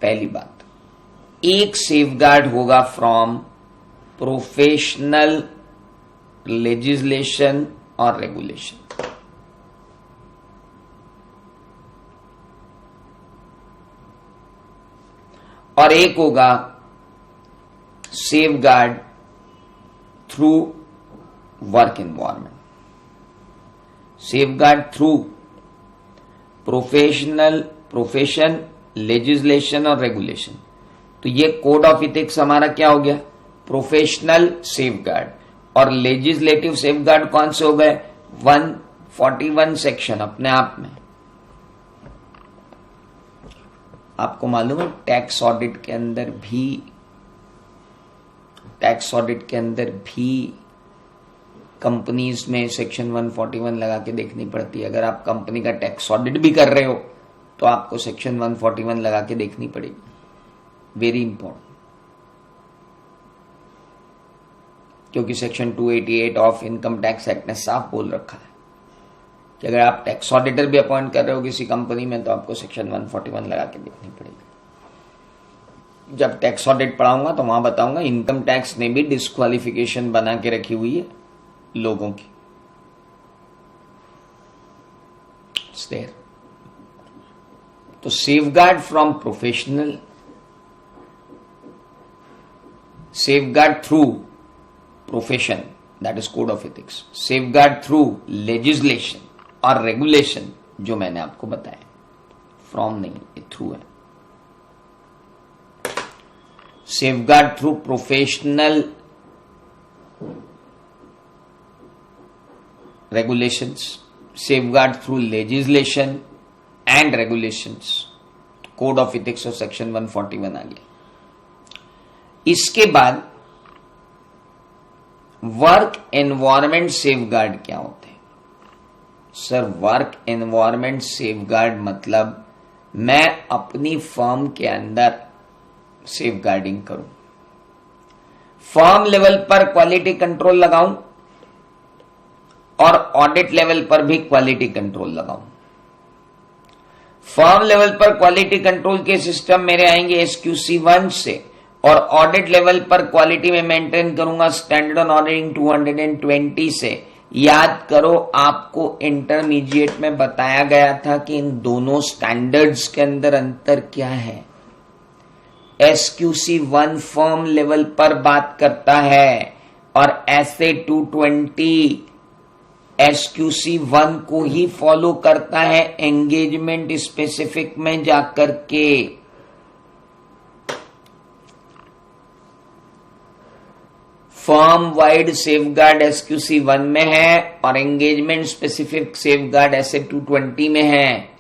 पहली बात, एक सेफगार्ड होगा फ्रॉम प्रोफेशनल लेजिस्लेशन और रेगुलेशन। और एक होगा safeguard through work environment. Safeguard through profession, legislation और रेगुलेशन। तो ये कोड ऑफ इथिक्स हमारा क्या हो गया, प्रोफेशनल सेफगार्ड। और लेजिस्लेटिव सेफगार्ड कौन से हो गए, 141 सेक्शन अपने आप में। आपको मालूम है टैक्स ऑडिट के अंदर भी कंपनीज में सेक्शन 141 लगा के देखनी पड़ती है। अगर आप कंपनी का टैक्स ऑडिट भी कर रहे हो तो आपको सेक्शन 141 लगा के देखनी पड़ेगी। Very important. क्योंकि section 288 of income tax act ने साफ बोल रखा है कि अगर आप टैक्स ऑडिटर भी अपॉइंट कर रहे हो किसी कंपनी में तो आपको सेक्शन 141 लगा के देखनी पड़ेगी। जब टैक्स ऑडिट पढ़ाऊंगा तो वहां बताऊंगा इनकम टैक्स ने भी डिस्क्वालिफिकेशन बना के रखी हुई है लोगों की। तो safeguard from professional, safeguard through profession, that is code of ethics, safeguard through legislation और regulation, जो मैंने आपको बताया, from नहीं, ये through है. Safeguard through professional regulations, safeguard through legislation and regulations, code of ethics और section 141 आ गया. इसके बाद वर्क एनवायरमेंट सेफगार्ड क्या होते हैं? सर, वर्क एनवायरमेंट सेफगार्ड मतलब मैं अपनी फर्म के अंदर सेफगार्डिंग करूं, फर्म लेवल पर क्वालिटी कंट्रोल लगाऊं और ऑडिट लेवल पर भी क्वालिटी कंट्रोल लगाऊं. फर्म लेवल पर क्वालिटी कंट्रोल के सिस्टम मेरे आएंगे SQC1 से, और ऑडिट लेवल पर क्वालिटी में मेंटेन करूंगा स्टैंडर्ड ऑन ऑडिटिंग 220 से. याद करो, आपको इंटरमीडिएट में बताया गया था कि इन दोनों स्टैंडर्ड्स के अंदर अंतर क्या है. SQC1 फर्म लेवल पर बात करता है और SA 220 SQC1 को ही फॉलो करता है एंगेजमेंट स्पेसिफिक में जाकर के. फर्म वाइड सेफगार्ड SQC1 में है और एंगेजमेंट स्पेसिफिक सेफगार्ड SA 220 में है.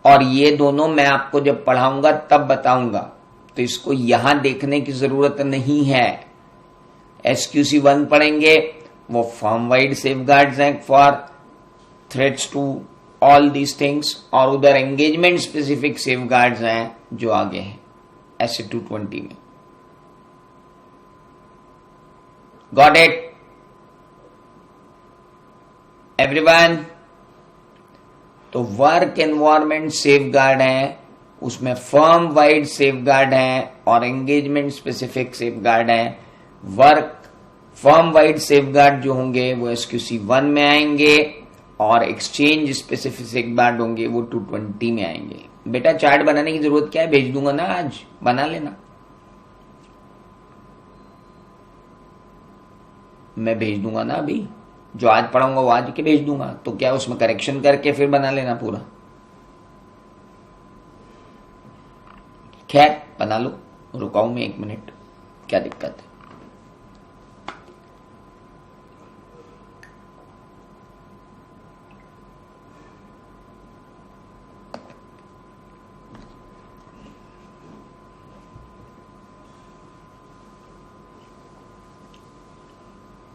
और ये दोनों मैं आपको जब पढ़ाऊंगा तब बताऊंगा, तो इसको यहां देखने की जरूरत नहीं है. SQC1 पढ़ेंगे, वो फर्म वाइड सेफगार्ड्स हैं for threats to all these things, और उधर एंगेजमेंट स्पेसिफिक सेफगार्ड्स हैं जो आगे हैं SA 220 में. Got it everyone? तो वर्क एनवायरमेंट सेफगार्ड है, उसमें फर्म वाइड सेफगार्ड है और एंगेजमेंट स्पेसिफिक सेफगार्ड है. फर्म वाइड सेफगार्ड जो होंगे वो SQC1 में आएंगे और एक्सचेंज स्पेसिफिक सेफगार्ड होंगे वो 220 में आएंगे. बेटा, चार्ट बनाने की जरूरत क्या है? भेज दूंगा ना, आज बना लेना. मैं भेज दूंगा ना, अभी जो आज पढ़ाऊंगा वो आज के भेज दूंगा. तो क्या उसमें करेक्शन करके फिर बना लेना पूरा. खैर, बना लो. रुकाऊ मैं 1 मिनट, क्या दिक्कत है?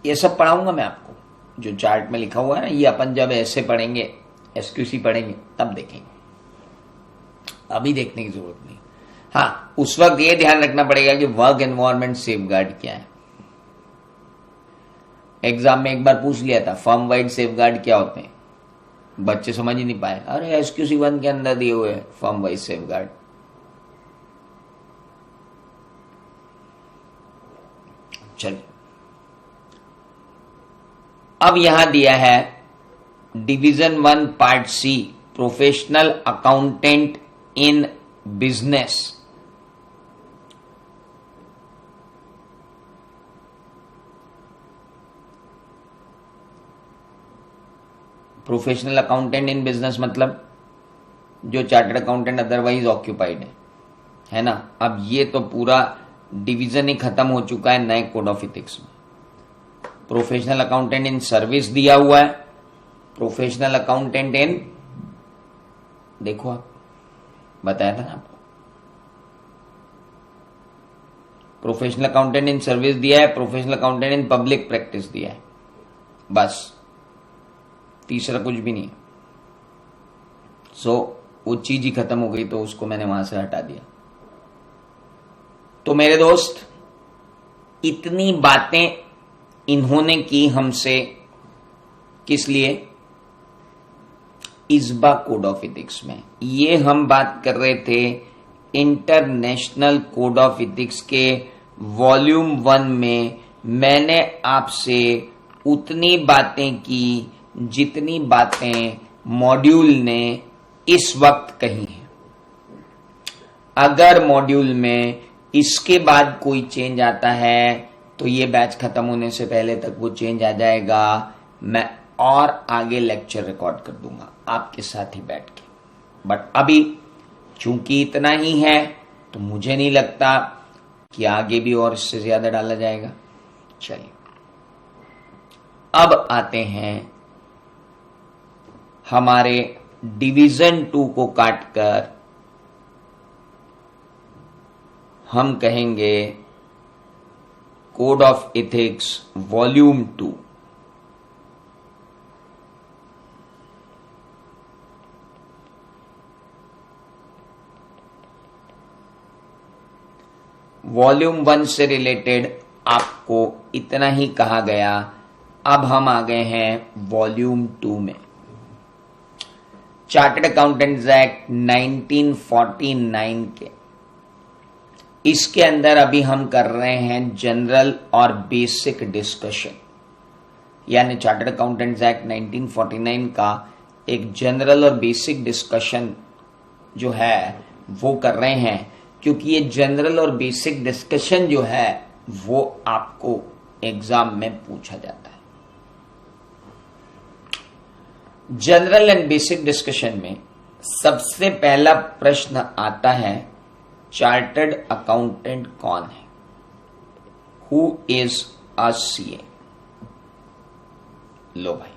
ये सब पढ़ाऊंगा मैं आपको, जो चार्ट में लिखा हुआ है ना, ये अपन जब ऐसे पढ़ेंगे, SQC पढ़ेंगे, तब देखेंगे. अभी देखने की जरूरत नहीं. हाँ, उस वक्त ये ध्यान रखना पड़ेगा कि वर्क एनवायरमेंट सेफगार्ड क्या है. एग्जाम में एक बार पूछ लिया था, फर्म वाइड सेफगार्ड क्या होते हैं. बच्चे समझ ही नहीं पाए. अरे SQC1 के अंदर दिए हुए हैं फर्म वाइड सेफगार्ड. चलिए, अब यहां दिया है division 1 part C, professional accountant in business. Professional accountant in business मतलब जो चार्टर्ड अकाउंटेंट अदरवाइज ऑक्यूपाइड है ना. अब ये तो पूरा डिवीजन ही खत्म हो चुका है नए कोड ऑफ इथिक्स में. प्रोफेशनल अकाउंटेंट इन सर्विस दिया हुआ है, प्रोफेशनल अकाउंटेंट इन, देखो आप, बताया था ना आपको, प्रोफेशनल अकाउंटेंट इन सर्विस दिया है, professional accountant in public practice दिया है. बस, तीसरा कुछ भी नहीं. वो चीज ही खत्म हो गई, तो उसको मैंने वहां से हटा दिया. तो मेरे दोस्त, इतनी बातें इन्होंने की हमसे, किस लिए? इस्बा कोड ऑफ इथिक्स में. ये हम बात कर रहे थे इंटरनेशनल कोड ऑफ इथिक्स के वॉल्यूम 1 में. मैंने आपसे उतनी बातें की जितनी बातें मॉड्यूल ने इस वक्त कही हैं. अगर मॉड्यूल में इसके बाद कोई चेंज आता है तो ये बैच खत्म होने से पहले तक वो चेंज आ जाएगा, मैं और आगे लेक्चर रिकॉर्ड कर दूंगा आपके साथ ही बैठ के। बट अभी चूंकि इतना ही है तो मुझे नहीं लगता कि आगे भी और इससे ज्यादा डाला जाएगा। चलिए अब आते हैं हमारे डिवीजन 2 को काटकर हम कहेंगे code of ethics volume 2। Volume 1 से रिलेटेड आपको इतना ही कहा गया। अब हम आ गए हैं वॉल्यूम 2 में। चार्टर्ड अकाउंटेंट्स एक्ट 1949 के इसके अंदर अभी हम कर रहे हैं जनरल और बेसिक डिस्कशन, यानी चार्टर्ड अकाउंटेंट्स एक्ट 1949 का एक जनरल और बेसिक डिस्कशन जो है वो कर रहे हैं, क्योंकि ये जनरल और बेसिक डिस्कशन जो है वो आपको एग्जाम में पूछा जाता है। जनरल एंड बेसिक डिस्कशन में सबसे पहला प्रश्न आता है, चार्टर्ड अकाउंटेंट कौन है? Who is a CA? लो भाई,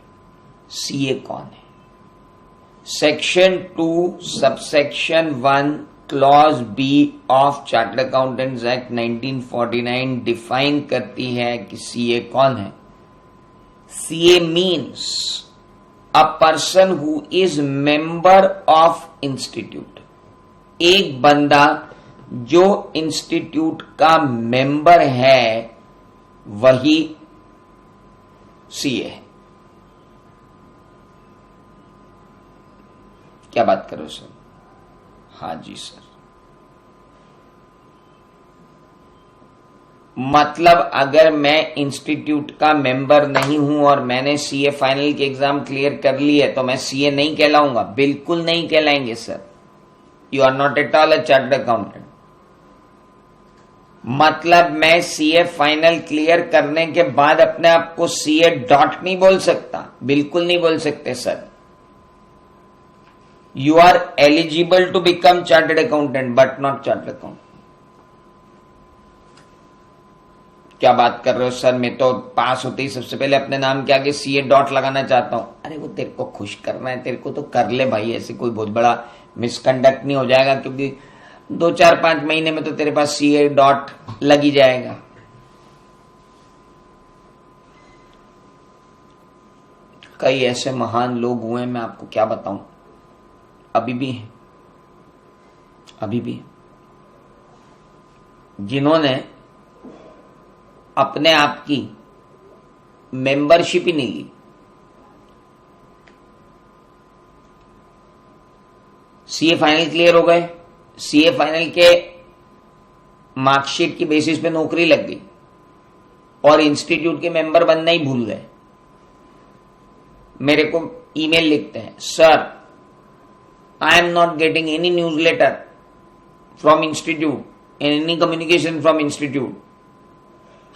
सीए कौन है? Section 2 subsection 1 clause B of chartered accountants act 1949 define करती है कि सीए कौन है। CA means a person who is member of institute. एक बंदा जो इंस्टीट्यूट का मेंबर है वही सीए है। क्या बात करो सर? हाँ जी सर। मतलब अगर मैं इंस्टीट्यूट का मेंबर नहीं हूं और मैंने सीए फाइनल के एग्जाम क्लियर कर ली है तो मैं सीए नहीं कहलाऊंगा? बिल्कुल नहीं कहलाएंगे sir. You are not at all a chartered accountant. मतलब मैं सीए फाइनल क्लियर करने के बाद अपने आप को सीए डॉट नहीं बोल सकता? बिल्कुल नहीं बोल सकते sir. You are eligible to become chartered accountant but not chartered accountant। क्या बात कर रहे हो सर? मैं तो पास होते ही सबसे पहले अपने नाम के आगे सीए डॉट लगाना चाहता हूं। अरे वो तेरे को खुश करना है, तेरे को तो कर ले भाई, ऐसे कोई बहुत बड़ा मिसकंडक्ट नहीं हो जाएगा, क्योंकि 2-4-5 महीने में तो तेरे पास सीए डॉट लग ही जाएगा। कई ऐसे महान लोग हुए, मैं आपको क्या बताऊं, अभी भी हैं, अभी भी हैं, जिन्होंने अपने आप की मेंबरशिप ही नहीं ली। सीए फाइनल क्लियर हो गए, सीए फाइनल के मार्कशीट की बेसिस पे नौकरी लग गई और इंस्टीट्यूट के मेंबर बनना ही भूल गए। मेरे को ईमेल लिखते हैं, sir I am not getting any newsletter from institute and any communication from institute.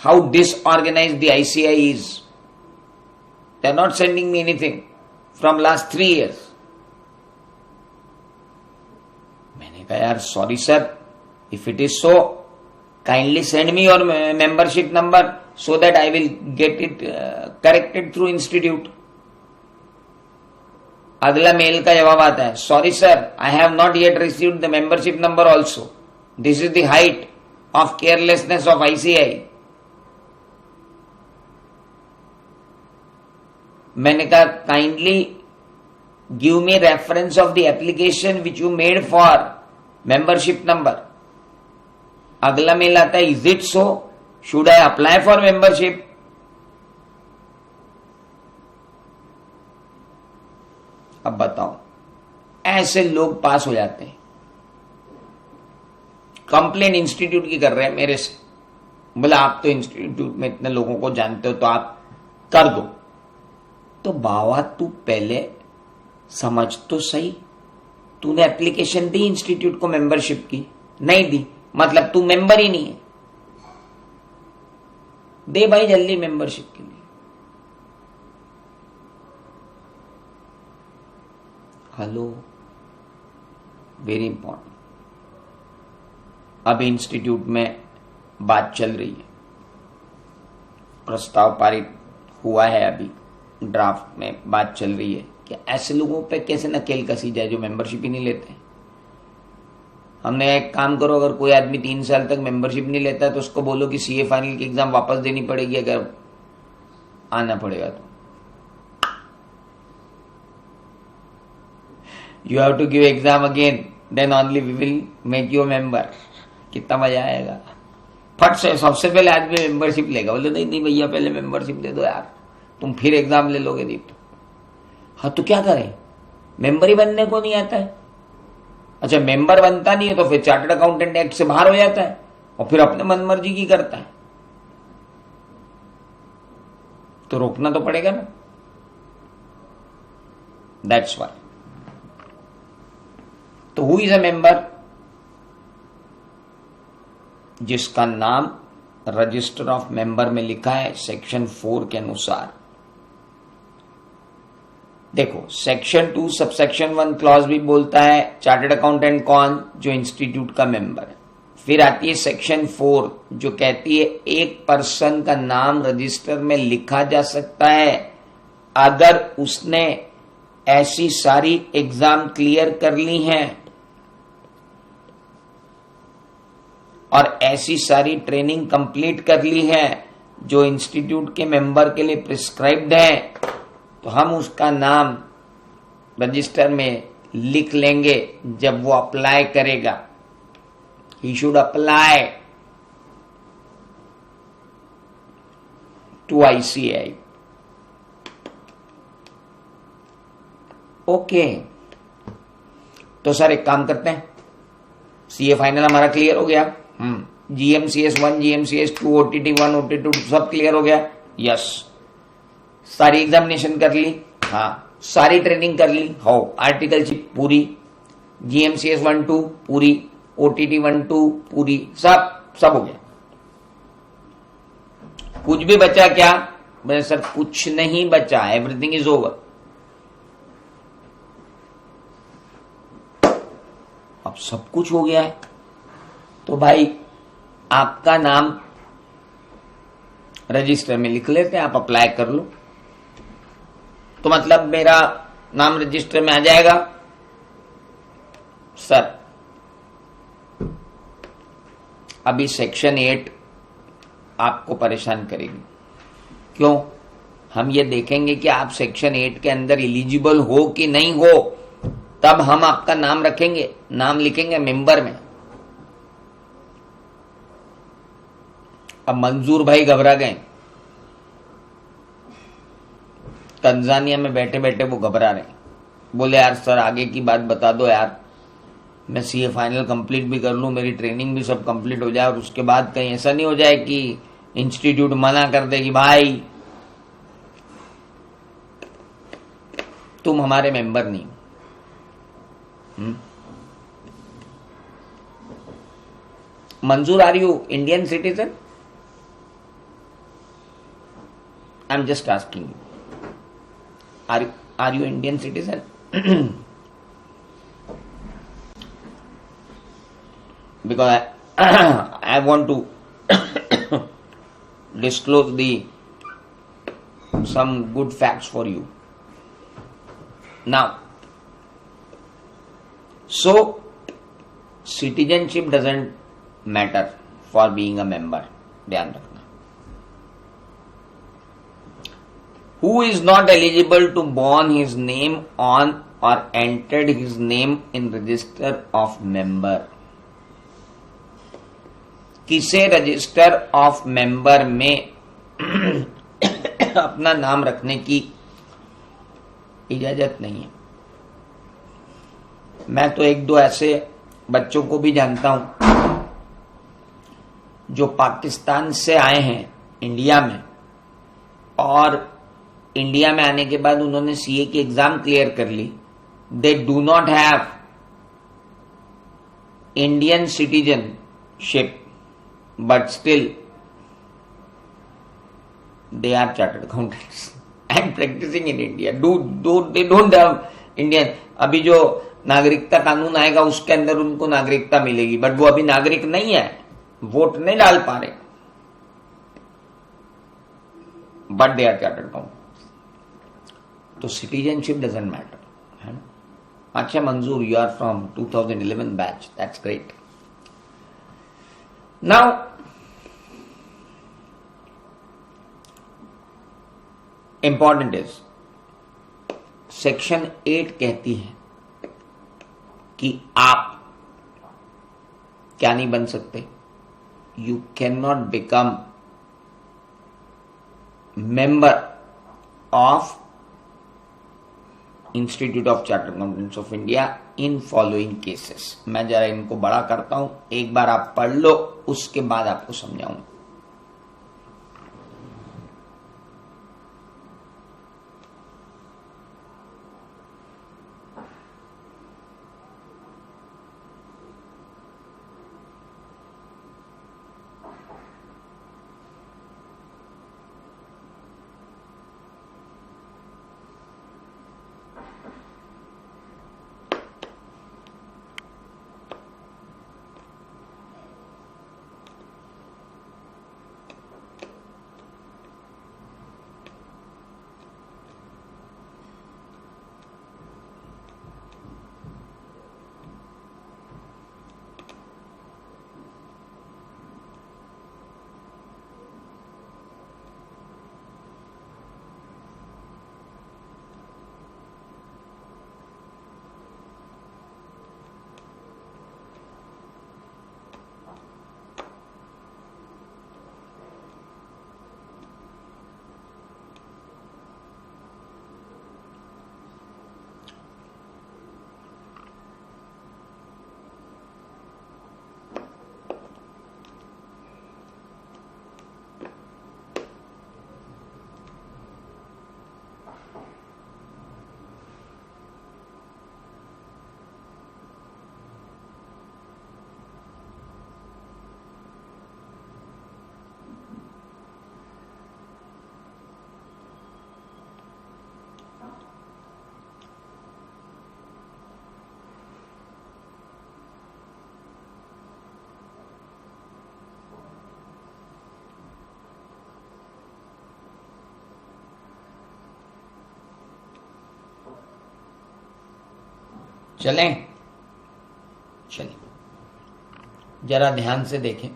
How disorganized the ICI is. They are not sending me anything from last 3 years. मैंने कहा यार sorry sir, if it is so, kindly send me your membership number so that I will get it corrected through institute. अगला mail का जवाब आता है, sorry sir, I have not yet received the membership number also. This is the height of carelessness of ICI. मैंने कहा kindly give me reference of the application which you made for membership number. अगला mail आता है, is it so, should I apply for membership? अब बताओ, ऐसे लोग पास हो जाते हैं। कंप्लेन इंस्टीट्यूट की कर रहे हैं मेरे से, बोला आप तो इंस्टीट्यूट में इतने लोगों को जानते हो तो आप कर दो। तो बाबा तू पहले समझ तो सही, तूने एप्लीकेशन दी इंस्टीट्यूट को मेंबरशिप की? नहीं दी। मतलब तू मेंबर ही नहीं है। दे भाई जल्दी मेंबरशिप के लिए। Hello, very important. अब इंस्टीट्यूट में बात चल रही है, प्रस्ताव पारित हुआ है, अभी ड्राफ्ट में बात चल रही है कि ऐसे लोगों पे कैसे नकेल कसी जाए जो मेंबरशिप ही नहीं लेते। हमने एक काम करो, अगर कोई आदमी 3 साल तक मेंबरशिप नहीं लेता तो उसको बोलो कि सीए फाइनल की एग्जाम वापस देनी पड़ेगी अगर आना पड़ेगा तो। You have to give exam again, then only we will make you member. कितना मजा आएगा। फट से सबसे पहले आदमी मेंबरशिप लेगा, बोले नहीं नहीं भैया पहले मेंबरशिप दे दो यार, तुम फिर एग्जाम ले लोगे दीप। हाँ तो क्या करें, मेंबर ही बनने को नहीं आता है। अच्छा, मेंबर बनता नहीं है तो फिर चार्टर्ड अकाउंटेंट एक्ट से बाहर हो जाता है और फिर अपने मनमर्जी की करता है, तो रोकना तो पड़ेगा ना। That's why. तो हु इज अ मेंबर? जिसका नाम रजिस्टर ऑफ मेंबर में लिखा है सेक्शन 4 के अनुसार। देखो, सेक्शन 2 सबसेक्शन 1 क्लॉज भी बोलता है चार्टर्ड अकाउंटेंट कौन? जो इंस्टीट्यूट का मेंबर है। फिर आती है सेक्शन 4 जो कहती है एक पर्सन का नाम रजिस्टर में लिखा जा सकता है अगर उसने ऐसी सारी एग्जाम क्लियर कर ली हैं और ऐसी सारी ट्रेनिंग कंप्लीट कर ली है जो इंस्टीट्यूट के मेंबर के लिए प्रिस्क्राइब्ड है, तो हम उसका नाम रजिस्टर में लिख लेंगे जब वो अप्लाई करेगा। He should apply to ICAI। Okay, तो सर एक काम करते हैं, सीए फाइनल हमारा क्लियर हो गया, GMCS 1 GMCS 2 OTT 1 OTT 2 सब क्लियर हो गया। यस, सारी एग्जामिनेशन कर ली, हाँ सारी ट्रेनिंग कर ली, हो आर्टिकलशिप पूरी, GMCS 1 2 पूरी, OTT 1 2 पूरी, सब हो गया। कुछ भी बचा क्या? बोले सर कुछ नहीं बचा, एवरीथिंग इज ओवर। अब सब कुछ हो गया है तो भाई आपका नाम रजिस्टर में लिख लेते हैं, आप अप्लाई कर लो। तो मतलब मेरा नाम रजिस्टर में आ जाएगा। सर अभी सेक्शन 8 आपको परेशान करेगी। क्यों? हम ये देखेंगे कि आप सेक्शन 8 के अंदर एलिजिबल हो कि नहीं हो, तब हम आपका नाम रखेंगे, नाम लिखेंगे मेंबर में। अब मंजूर भाई घबरा गए, तंजानिया में बैठे बैठे वो घबरा रहे, बोले यार सर आगे की बात बता दो यार, मैं सीए फाइनल कंप्लीट भी कर लूं, मेरी ट्रेनिंग भी सब कंप्लीट हो जाए और उसके बाद कहीं ऐसा नहीं हो जाए कि इंस्टीट्यूट मना कर दे कि भाई तुम हमारे मेंबर नहीं। Manzoor, are you Indian citizen? I am just asking you, are you Indian citizen? Because I want to disclose some good facts for you. Now, so citizenship doesn't matter for being a member. ध्यान रखना। Who is not eligible to burn his name on or entered his name in register of member? किसे register of member में अपना नाम रखने की इजाजत नहीं है। मैं तो एक दो ऐसे बच्चों को भी जानता हूं जो पाकिस्तान से आए हैं इंडिया में, और इंडिया में आने के बाद उन्होंने सीए की एग्जाम क्लियर कर ली। They do not have Indian citizen ship, but still they are chartered accountants and practicing in India. They don't have Indian. अभी जो नागरिकता कानून आएगा उसके अंदर उनको नागरिकता मिलेगी, बट वो अभी नागरिक नहीं है, वोट नहीं डाल पा रहे, but they are chartered accountants. तो सिटीजनशिप डजंट मैटर, है ना. अच्छा Manzoor, you are from 2011 batch, that's great. Now important is section 8 कहती है कि आप क्या नहीं बन सकते. You can not become member of institute of chartered accountants of India in following cases. मैं जरा इनको बड़ा करता हूं, एक बार आप पढ़ लो, उसके बाद आपको समझाऊंगा. चलें, चलिए जरा ध्यान से देखें.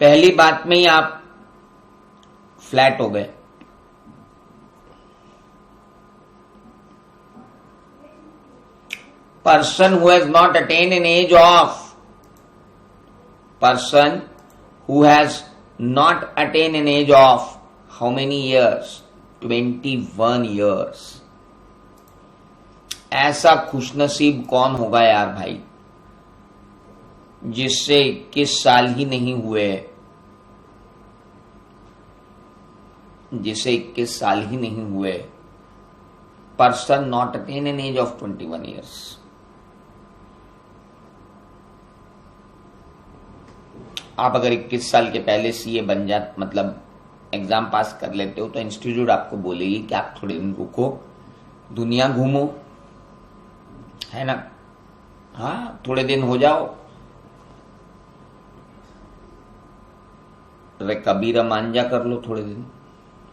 पहली बात में ही आप फ्लैट हो गए. Person who has not attain an age of, person who has not attain an age of how many years, 21 years. ऐसा खुशनसीब कौन होगा यार भाई जिससे 21 साल ही नहीं हुए, जिसे 21 साल ही नहीं हुए. Person not attain an age of 21 years. आप अगर 21 साल के पहले सीए बन जाते, मतलब एग्जाम पास कर लेते हो, तो इंस्टीट्यूट आपको बोलेगी कि आप थोड़े दिन रुको, दुनिया घूमो, है ना. हाँ, थोड़े दिन हो जाओ, कबीरा मांझा कर लो थोड़े दिन,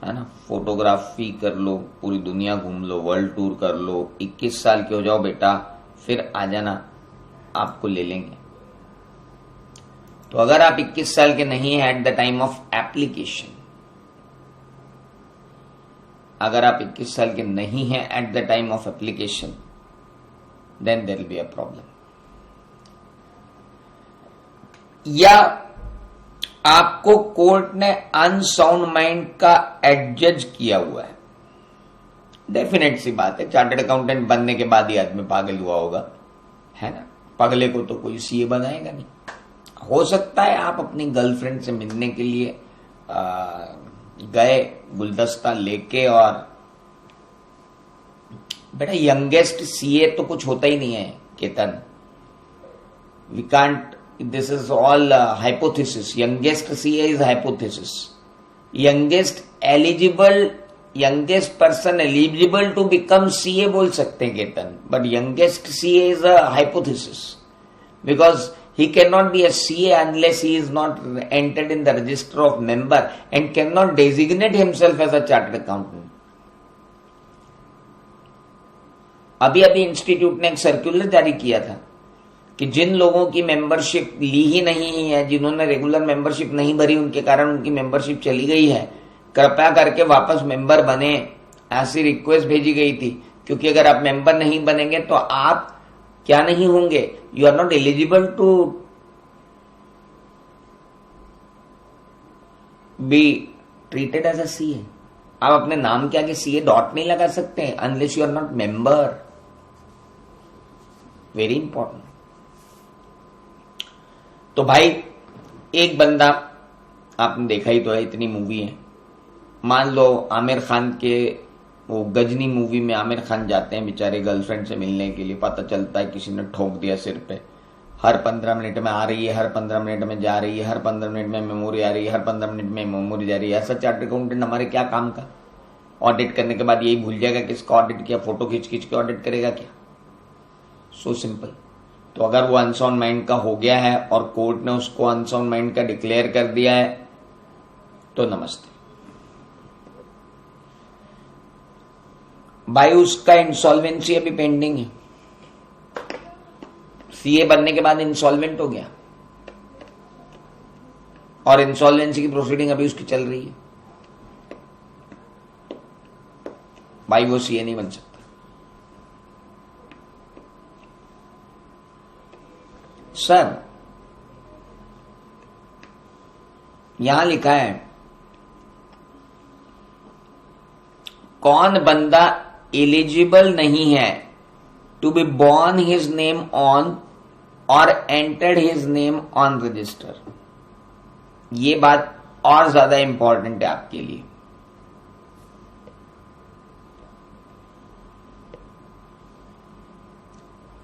है ना. फोटोग्राफी कर लो, पूरी दुनिया घूम लो, वर्ल्ड टूर कर लो. 21 साल के हो जाओ बेटा, फिर आ जाना, आपको ले लेंगे. तो अगर आप 21 साल के नहीं हैं at the time of application, अगर आप 21 साल के नहीं हैं at the time of application, then there will be a problem. या आपको कोर्ट ने अनसाउंड माइंड का एडजज किया हुआ है. डेफिनेट सी बात है, चार्टर्ड अकाउंटेंट बनने के बाद ही आदमी पागल हुआ होगा, है ना. पगले को तो कोई सीए बनाएगा नहीं. हो सकता है आप अपनी गर्लफ्रेंड से मिलने के लिए गए गुलदस्ता लेके, और बेटा यंगेस्ट सीए तो कुछ होता ही नहीं है Ketan. We can't this is all hypothesis. Youngest CA is hypothesis. Youngest person eligible to become CA बोल सकते हैं Ketan, but youngest CA is a hypothesis because he cannot be a CA unless he is not entered in the register of member and cannot designate himself as a chartered accountant. अभी institute ने एक circular जारी किया था कि जिन लोगों की membership ली ही नहीं है, जिन्होंने रेगुलर मेंबरशिप नहीं भरी, उनके कारण उनकी मेंबरशिप चली गई है, कृपया करके वापस मेंबर बने, ऐसी रिक्वेस्ट भेजी गई थी। क्योंकि अगर आप मेंबर नहीं बनेंगे तो आप क्या नहीं होंगे, you are not eligible to be treated as a CA. आप अपने नाम के आगे सीए डॉट नहीं लगा सकते unless you are not member. Very important. तो भाई एक बंदा, आपने देखा ही तो है, इतनी मूवी है, मान लो आमिर खान के वो गजनी मूवी में आमिर खान जाते हैं बेचारे गर्लफ्रेंड से मिलने के लिए, पता चलता है किसी ने ठोक दिया सिर पे, हर 15 मिनट में आ रही है, हर 15 मिनट में जा रही है, हर 15 मिनट में मेमोरी आ रही है, हर 15 मिनट में मेमोरी जा रही है। ऐसा चार्टर्ड अकाउंटेंट हमारे क्या काम का? ऑडिट करने के बाद यही भूल जाएगा किसका ऑडिट किया, फोटो खींच खींच के ऑडिट करेगा क्या? So simple. तो अगर वो अनसाउंड माइंड का हो गया है और कोर्ट ने उसको अनसाउंड माइंड का डिक्लेयर कर दिया है तो नमस्ते भाई। उसका इंसॉल्वेंसी अभी पेंडिंग है, सीए बनने के बाद इंसॉल्वेंट हो गया और इंसॉल्वेंसी की प्रोसीडिंग अभी उसकी चल रही है। भाई वो सीए नहीं बन सकता। सर यहां लिखा है कौन बंदा एलिजिबल नहीं है to be born his name on or entered his name on register. ये बात और ज्यादा इंपॉर्टेंट है आपके लिए।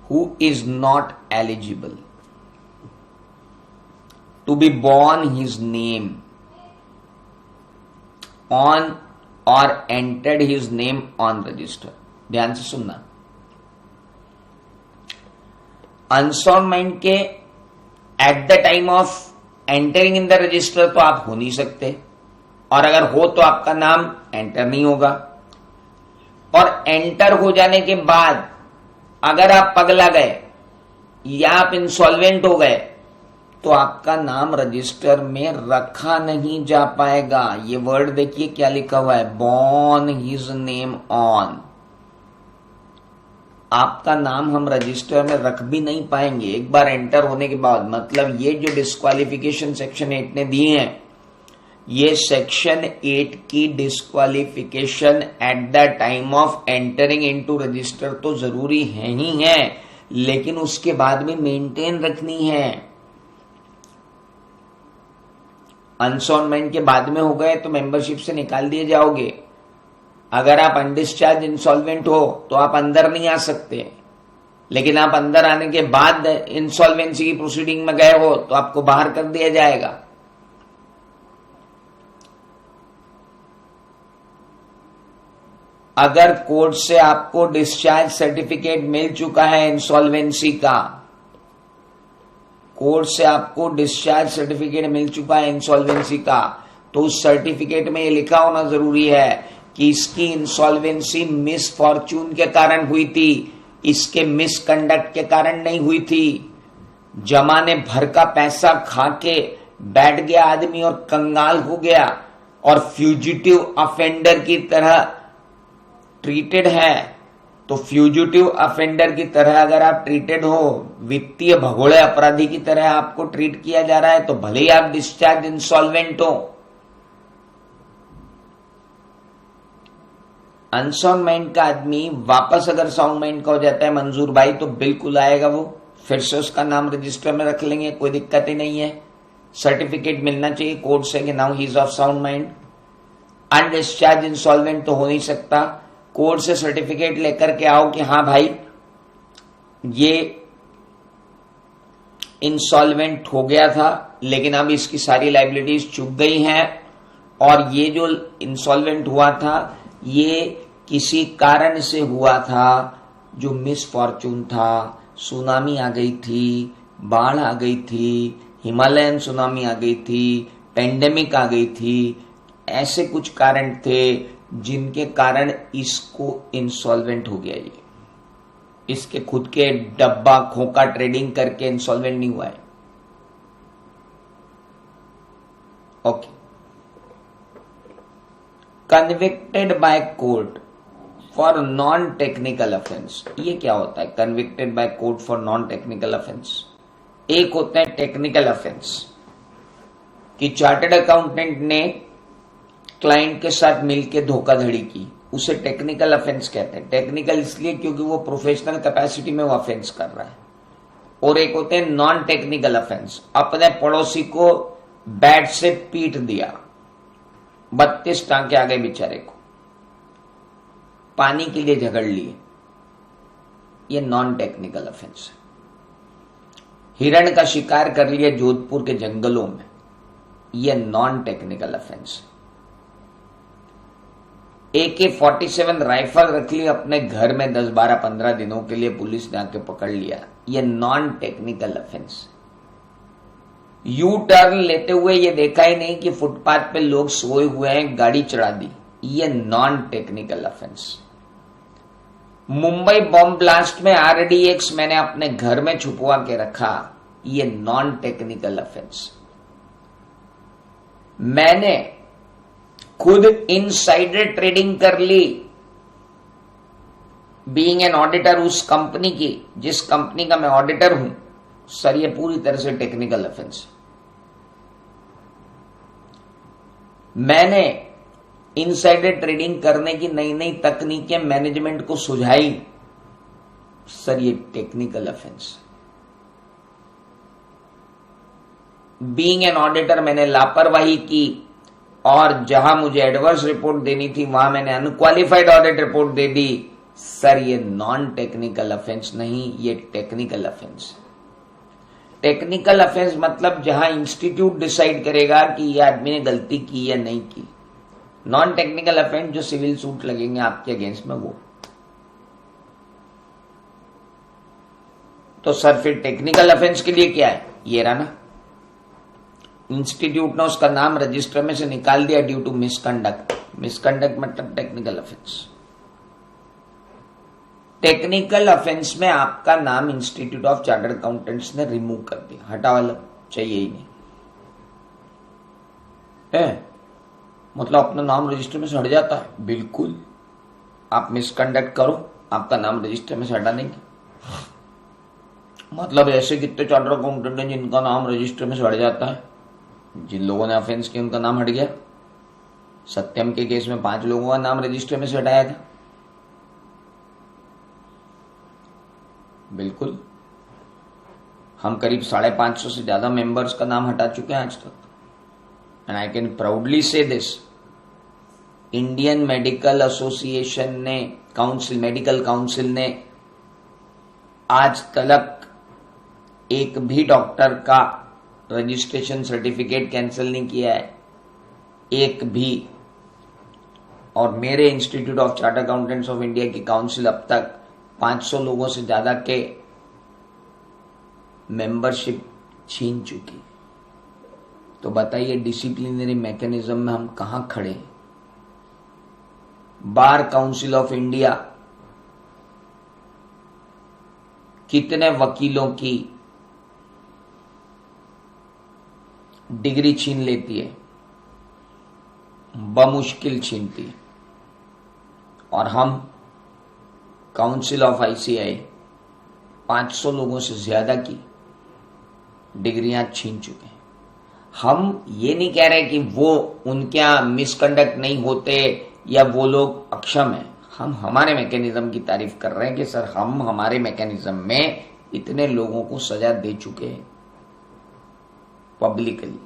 Who is not eligible to be born his name on or entered his name on register। ध्यान से सुनना, अनसाउंड माइंड के at the time of entering in the register तो आप हो नहीं सकते, और अगर हो तो आपका नाम एंटर नहीं होगा, और एंटर हो जाने के बाद अगर आप पगला गए या आप इंसॉल्वेंट हो गए तो आपका नाम रजिस्टर में रखा नहीं जा पाएगा। ये वर्ड देखिए क्या लिखा हुआ है, बॉर्न हिज नेम ऑन। आपका नाम हम रजिस्टर में रख भी नहीं पाएंगे एक बार एंटर होने के बाद। मतलब ये जो डिस्क्वालिफिकेशन सेक्शन 8 ने दी है, ये सेक्शन 8 की disqualification at the time of entering into register तो जरूरी है ही है, लेकिन उसके बाद भी मेंटेन रखनी है। अनसाउंड माइंड के बाद में हो गए तो मेंबरशिप से निकाल दिए जाओगे। अगर आप अनडिस्चार्ज इंसॉल्वेंट हो तो आप अंदर नहीं आ सकते, लेकिन आप अंदर आने के बाद इंसॉल्वेंसी की प्रोसीडिंग में गए हो तो आपको बाहर कर दिया जाएगा। अगर कोर्ट से आपको डिस्चार्ज सर्टिफिकेट मिल चुका है इंसॉल्वेंसी का, कोर्ट से आपको डिस्चार्ज सर्टिफिकेट मिल चुका है इंसॉल्वेंसी का, तो उस सर्टिफिकेट में ये लिखा होना जरूरी है कि इसकी इंसॉल्वेंसी मिस फॉर्चून के कारण हुई थी, इसके मिसकंडक्ट के कारण नहीं हुई थी। जमाने भर का पैसा खा के बैठ गया आदमी और कंगाल हो गया और फ्यूजिटिव अफेंडर की तरह ट्रीटेड है। तो फ्यूजिटिव अफेंडर की तरह अगर आप ट्रीटेड हो, वित्तीय भगोड़े अपराधी की तरह आपको ट्रीट किया जा रहा है, तो भले ही आप डिस्चार्ज इंसॉल्वेंट हो। अनसाउंड माइंड का आदमी वापस अगर साउंड माइंड का हो जाता है मंजूर भाई, तो बिल्कुल आएगा वो, फिर से उसका नाम रजिस्टर में रख लेंगे, कोई दिक्कत ही नहीं है। सर्टिफिकेट मिलना चाहिए कोर्ट से कि now he is of sound mind. Undischarged insolvent तो हो नहीं सकता, कोर्ट से सर्टिफिकेट लेकर के आओ कि हाँ भाई ये इंसॉल्वेंट हो गया था, लेकिन अब इसकी सारी लाइबिलिटीज चुक गई हैं, और ये जो इंसॉल्वेंट हुआ था ये किसी कारण से हुआ था, जो मिसफॉर्चून था। सुनामी आ गई थी, बाढ़ आ गई थी, हिमालयन सुनामी आ गई थी, पेंडेमिक आ गई थी, ऐसे कुछ कारण थे जिनके कारण इसको इंसॉल्वेंट हो गया। ये इसके खुद के डब्बा खोखा ट्रेडिंग करके इंसॉल्वेंट नहीं हुआ है। Okay, convicted by court for non technical offence. ये क्या होता है convicted by court for non technical offence? एक होता है टेक्निकल ऑफेंस कि चार्टर्ड अकाउंटेंट ने क्लाइंट के साथ मिलकर धोखाधड़ी की, उसे टेक्निकल ऑफेंस कहते हैं। टेक्निकल इसलिए क्योंकि वो प्रोफेशनल कैपेसिटी में वो ऑफेंस कर रहा है। और एक होते हैं नॉन टेक्निकल ऑफेंस, अपने पड़ोसी को बैट से पीट दिया, 32 टांके आ गए बेचारे को, पानी के लिए झगड़ लिए, ये नॉन टेक्निकल ऑफेंस है। हिरण का शिकार कर लिया जोधपुर के जंगलों में, ये नॉन टेक्निकल ऑफेंस है। AK-47 राइफल रख ली अपने घर में 10, 12, 15 दिनों के लिए, पुलिस ने आके पकड़ लिया, ये non technical offence. U turn लेते हुए ये देखा ही नहीं कि फुटपाथ पे लोग सोए हुए हैं, गाड़ी चढ़ा दी, ये non technical offence. Mumbai bomb blast में RDX मैंने अपने घर में छुपवा के रखा, ये नॉन टेक्निकल ऑफेंस। मैंने खुद इनसाइडर ट्रेडिंग कर ली, बीइंग एन ऑडिटर उस कंपनी की जिस कंपनी का मैं ऑडिटर हूं, सर ये पूरी तरह से टेक्निकल ऑफेंस। मैंने इनसाइडर ट्रेडिंग करने की नई नई तकनीकें मैनेजमेंट को सुझाई, सर ये technical offence. Being an auditor मैंने लापरवाही की, और जहां मुझे एडवर्स रिपोर्ट देनी थी वहां मैंने अनक्वालिफाइड ऑडिट रिपोर्ट दे दी, सर ये नॉन टेक्निकल ऑफेंस नहीं, ये टेक्निकल ऑफेंस। टेक्निकल ऑफेंस मतलब जहां इंस्टीट्यूट डिसाइड करेगा कि ये आदमी ने गलती की या नहीं की। नॉन टेक्निकल ऑफेंस जो सिविल सूट लगेंगे आपके अगेंस्ट में, वो। तो सर फिर टेक्निकल ऑफेंस के लिए क्या है? ये रहा ना, इंस्टीट्यूट ने उसका नाम रजिस्टर में से निकाल दिया ड्यू टू मिसकंडक्ट। मिसकंडक्ट मतलब टेक्निकल ऑफेंस। टेक्निकल ऑफेंस में आपका नाम इंस्टीट्यूट ऑफ चार्टर्ड अकाउंटेंट्स ने रिमूव कर दिया, हटा वाला, चाहिए ही नहीं है। मतलब अपना नाम रजिस्टर में से हट जाता है? बिल्कुल, आप मिसकंडक्ट करो, आपका नाम रजिस्टर में से हटा देंगे। मतलब ऐसे कितने चार्टर्ड अकाउंटेंट हैं जिनका नाम रजिस्टर में से हट जाता है? जिन लोगों ने ऑफेंस किया उनका नाम हट गया। सत्यम के केस में 5 लोगों का नाम रजिस्टर में से हटाया था। बिल्कुल, हम करीब 550 से ज्यादा मेंबर्स का नाम हटा चुके हैं आज तक। एंड आई कैन प्राउडली से दिस, इंडियन मेडिकल एसोसिएशन ने, मेडिकल काउंसिल ने आज तक एक भी डॉक्टर का रजिस्ट्रेशन सर्टिफिकेट कैंसिल नहीं किया है, एक भी। और मेरे institute of chartered accountants of India की काउंसिल अब तक 500 लोगों से ज्यादा के मेंबरशिप छीन चुकी। तो बताइए डिसिप्लिनरी मैकेनिज्म में हम कहां खड़े हैं? बार काउंसिल ऑफ इंडिया कितने वकीलों की डिग्री छीन लेती है, बमुश्किल छीनती है। और हम काउंसिल ऑफ ICAI 500 लोगों से ज्यादा की डिग्रियां छीन चुके हैं। हम ये नहीं कह रहे कि वो उनके यहां मिसकंडक्ट नहीं होते या वो लोग अक्षम हैं, हम हमारे मैकेनिज्म की तारीफ कर रहे हैं कि सर हम हमारे मैकेनिज्म में इतने लोगों को सजा दे चुके हैं, पब्लिकली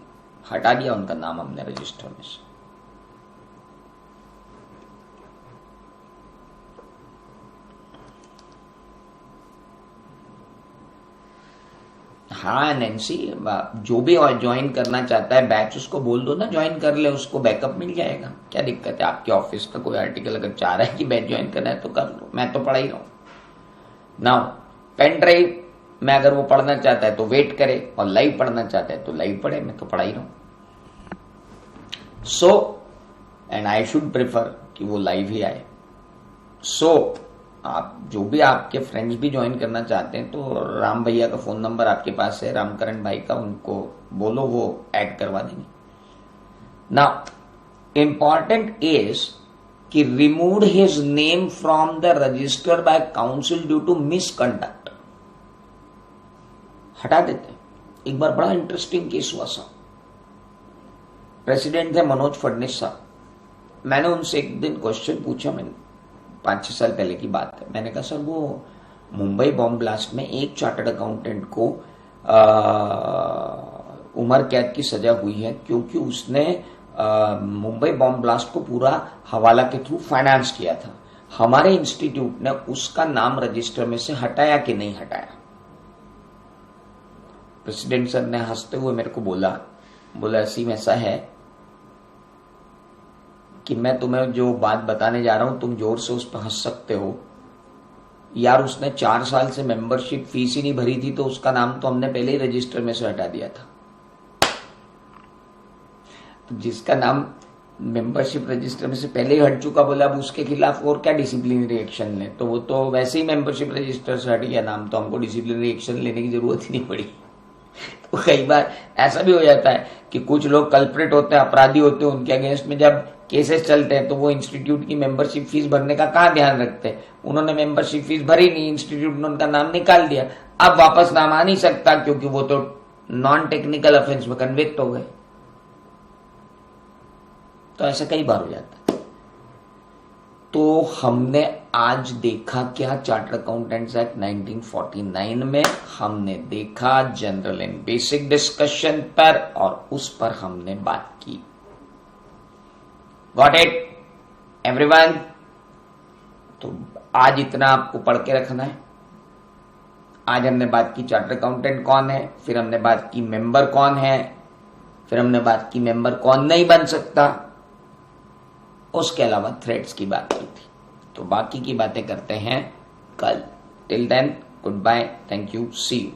हटा दिया उनका नाम हमने रजिस्टर में से। हाँ नैन्सी, जो भी ज्वाइन करना चाहता है बैच उसको बोल दो ना ज्वाइन कर ले, उसको बैकअप मिल जाएगा। क्या दिक्कत है? आपके ऑफिस का कोई आर्टिकल अगर चाह रहा है कि बैच ज्वाइन करना है तो कर लो, मैं तो पढ़ा ही रहा हूं। नाउ पेन ड्राइव में अगर वो पढ़ना चाहता है तो वेट करे, और लाइव पढ़ना चाहता है तो लाइव पढ़े, मैं तो पढ़ा ही रहा हूं। So and I should prefer कि वो लाइव ही आए। सो आप जो भी आपके फ्रेंड्स भी ज्वाइन करना चाहते हैं तो राम भैया का फोन नंबर आपके पास है, रामकरण भाई का, उनको बोलो वो ऐड करवा देंगे। नाउ इंपॉर्टेंट इज कि remove his name from the register by council due to misconduct, हटा देते हैं। एक बार बड़ा इंटरेस्टिंग केस हुआ साहब, प्रेसिडेंट थे मनोज फडणवीस साहब। मैंने उनसे एक दिन क्वेश्चन पूछा, मैंने 5-6 साल पहले की बात है, मैंने कहा सर वो मुंबई बॉम्ब ब्लास्ट में एक चार्टर्ड अकाउंटेंट को उम्र कैद की सजा हुई है क्योंकि उसने मुंबई बॉम्ब ब्लास्ट को पूरा हवाला के थ्रू फाइनेंस किया था। हमारे इंस्टीट्यूट ने उसका नाम रजिस्टर में से हटाया कि नहीं हटाया? प्रेसिडेंट सर ने हंसते हुए मेरे को बोला असीम ऐसा है कि मैं तुम्हें जो बात बताने जा रहा हूं तुम जोर से उस पर हंस सकते हो यार, उसने 4 साल से मेंबरशिप फीस ही नहीं भरी थी तो उसका नाम तो हमने पहले ही रजिस्टर में से हटा दिया था। तो जिसका नाम मेंबरशिप रजिस्टर में से पहले ही हट चुका, बोला अब उसके खिलाफ और क्या डिसिप्लिनरी एक्शन ले, तो वो तो वैसे ही मेंबरशिप रजिस्टर से हट गया नाम, तो हमको डिसिप्लिनरी एक्शन लेने की जरूरत ही नहीं पड़ी। तो कई बार ऐसा भी हो जाता है कि कुछ लोग कल्प्रेट होते हैं, अपराधी होते हैं, उनके अगेंस्ट में जब केसेस चलते हैं तो वो इंस्टीट्यूट की मेंबरशिप फीस भरने का कहां ध्यान रखते हैं। उन्होंने मेंबरशिप फीस भरी नहीं, इंस्टीट्यूट ने उनका नाम निकाल दिया, अब वापस नाम आ नहीं सकता क्योंकि वो तो नॉन टेक्निकल ऑफेंस में कन्विक्ट हो गए। तो ऐसा कई बार हो जाता है। तो हमने आज देखा क्या चार्टर्ड अकाउंटेंट्स एक्ट 1949 में, हमने देखा जनरल एंड बेसिक डिस्कशन पर, और उस पर हमने बात की। Got it everyone? तो आज इतना आपको पढ़ के रखना है। आज हमने बात की चार्टर्ड अकाउंटेंट कौन है, फिर हमने बात की मेंबर कौन है, फिर हमने बात की मेंबर कौन नहीं बन सकता, उसके अलावा थ्रेड्स की बात की थी। तो बाकी की बातें करते हैं कल। Till then good bye, thank you, see you.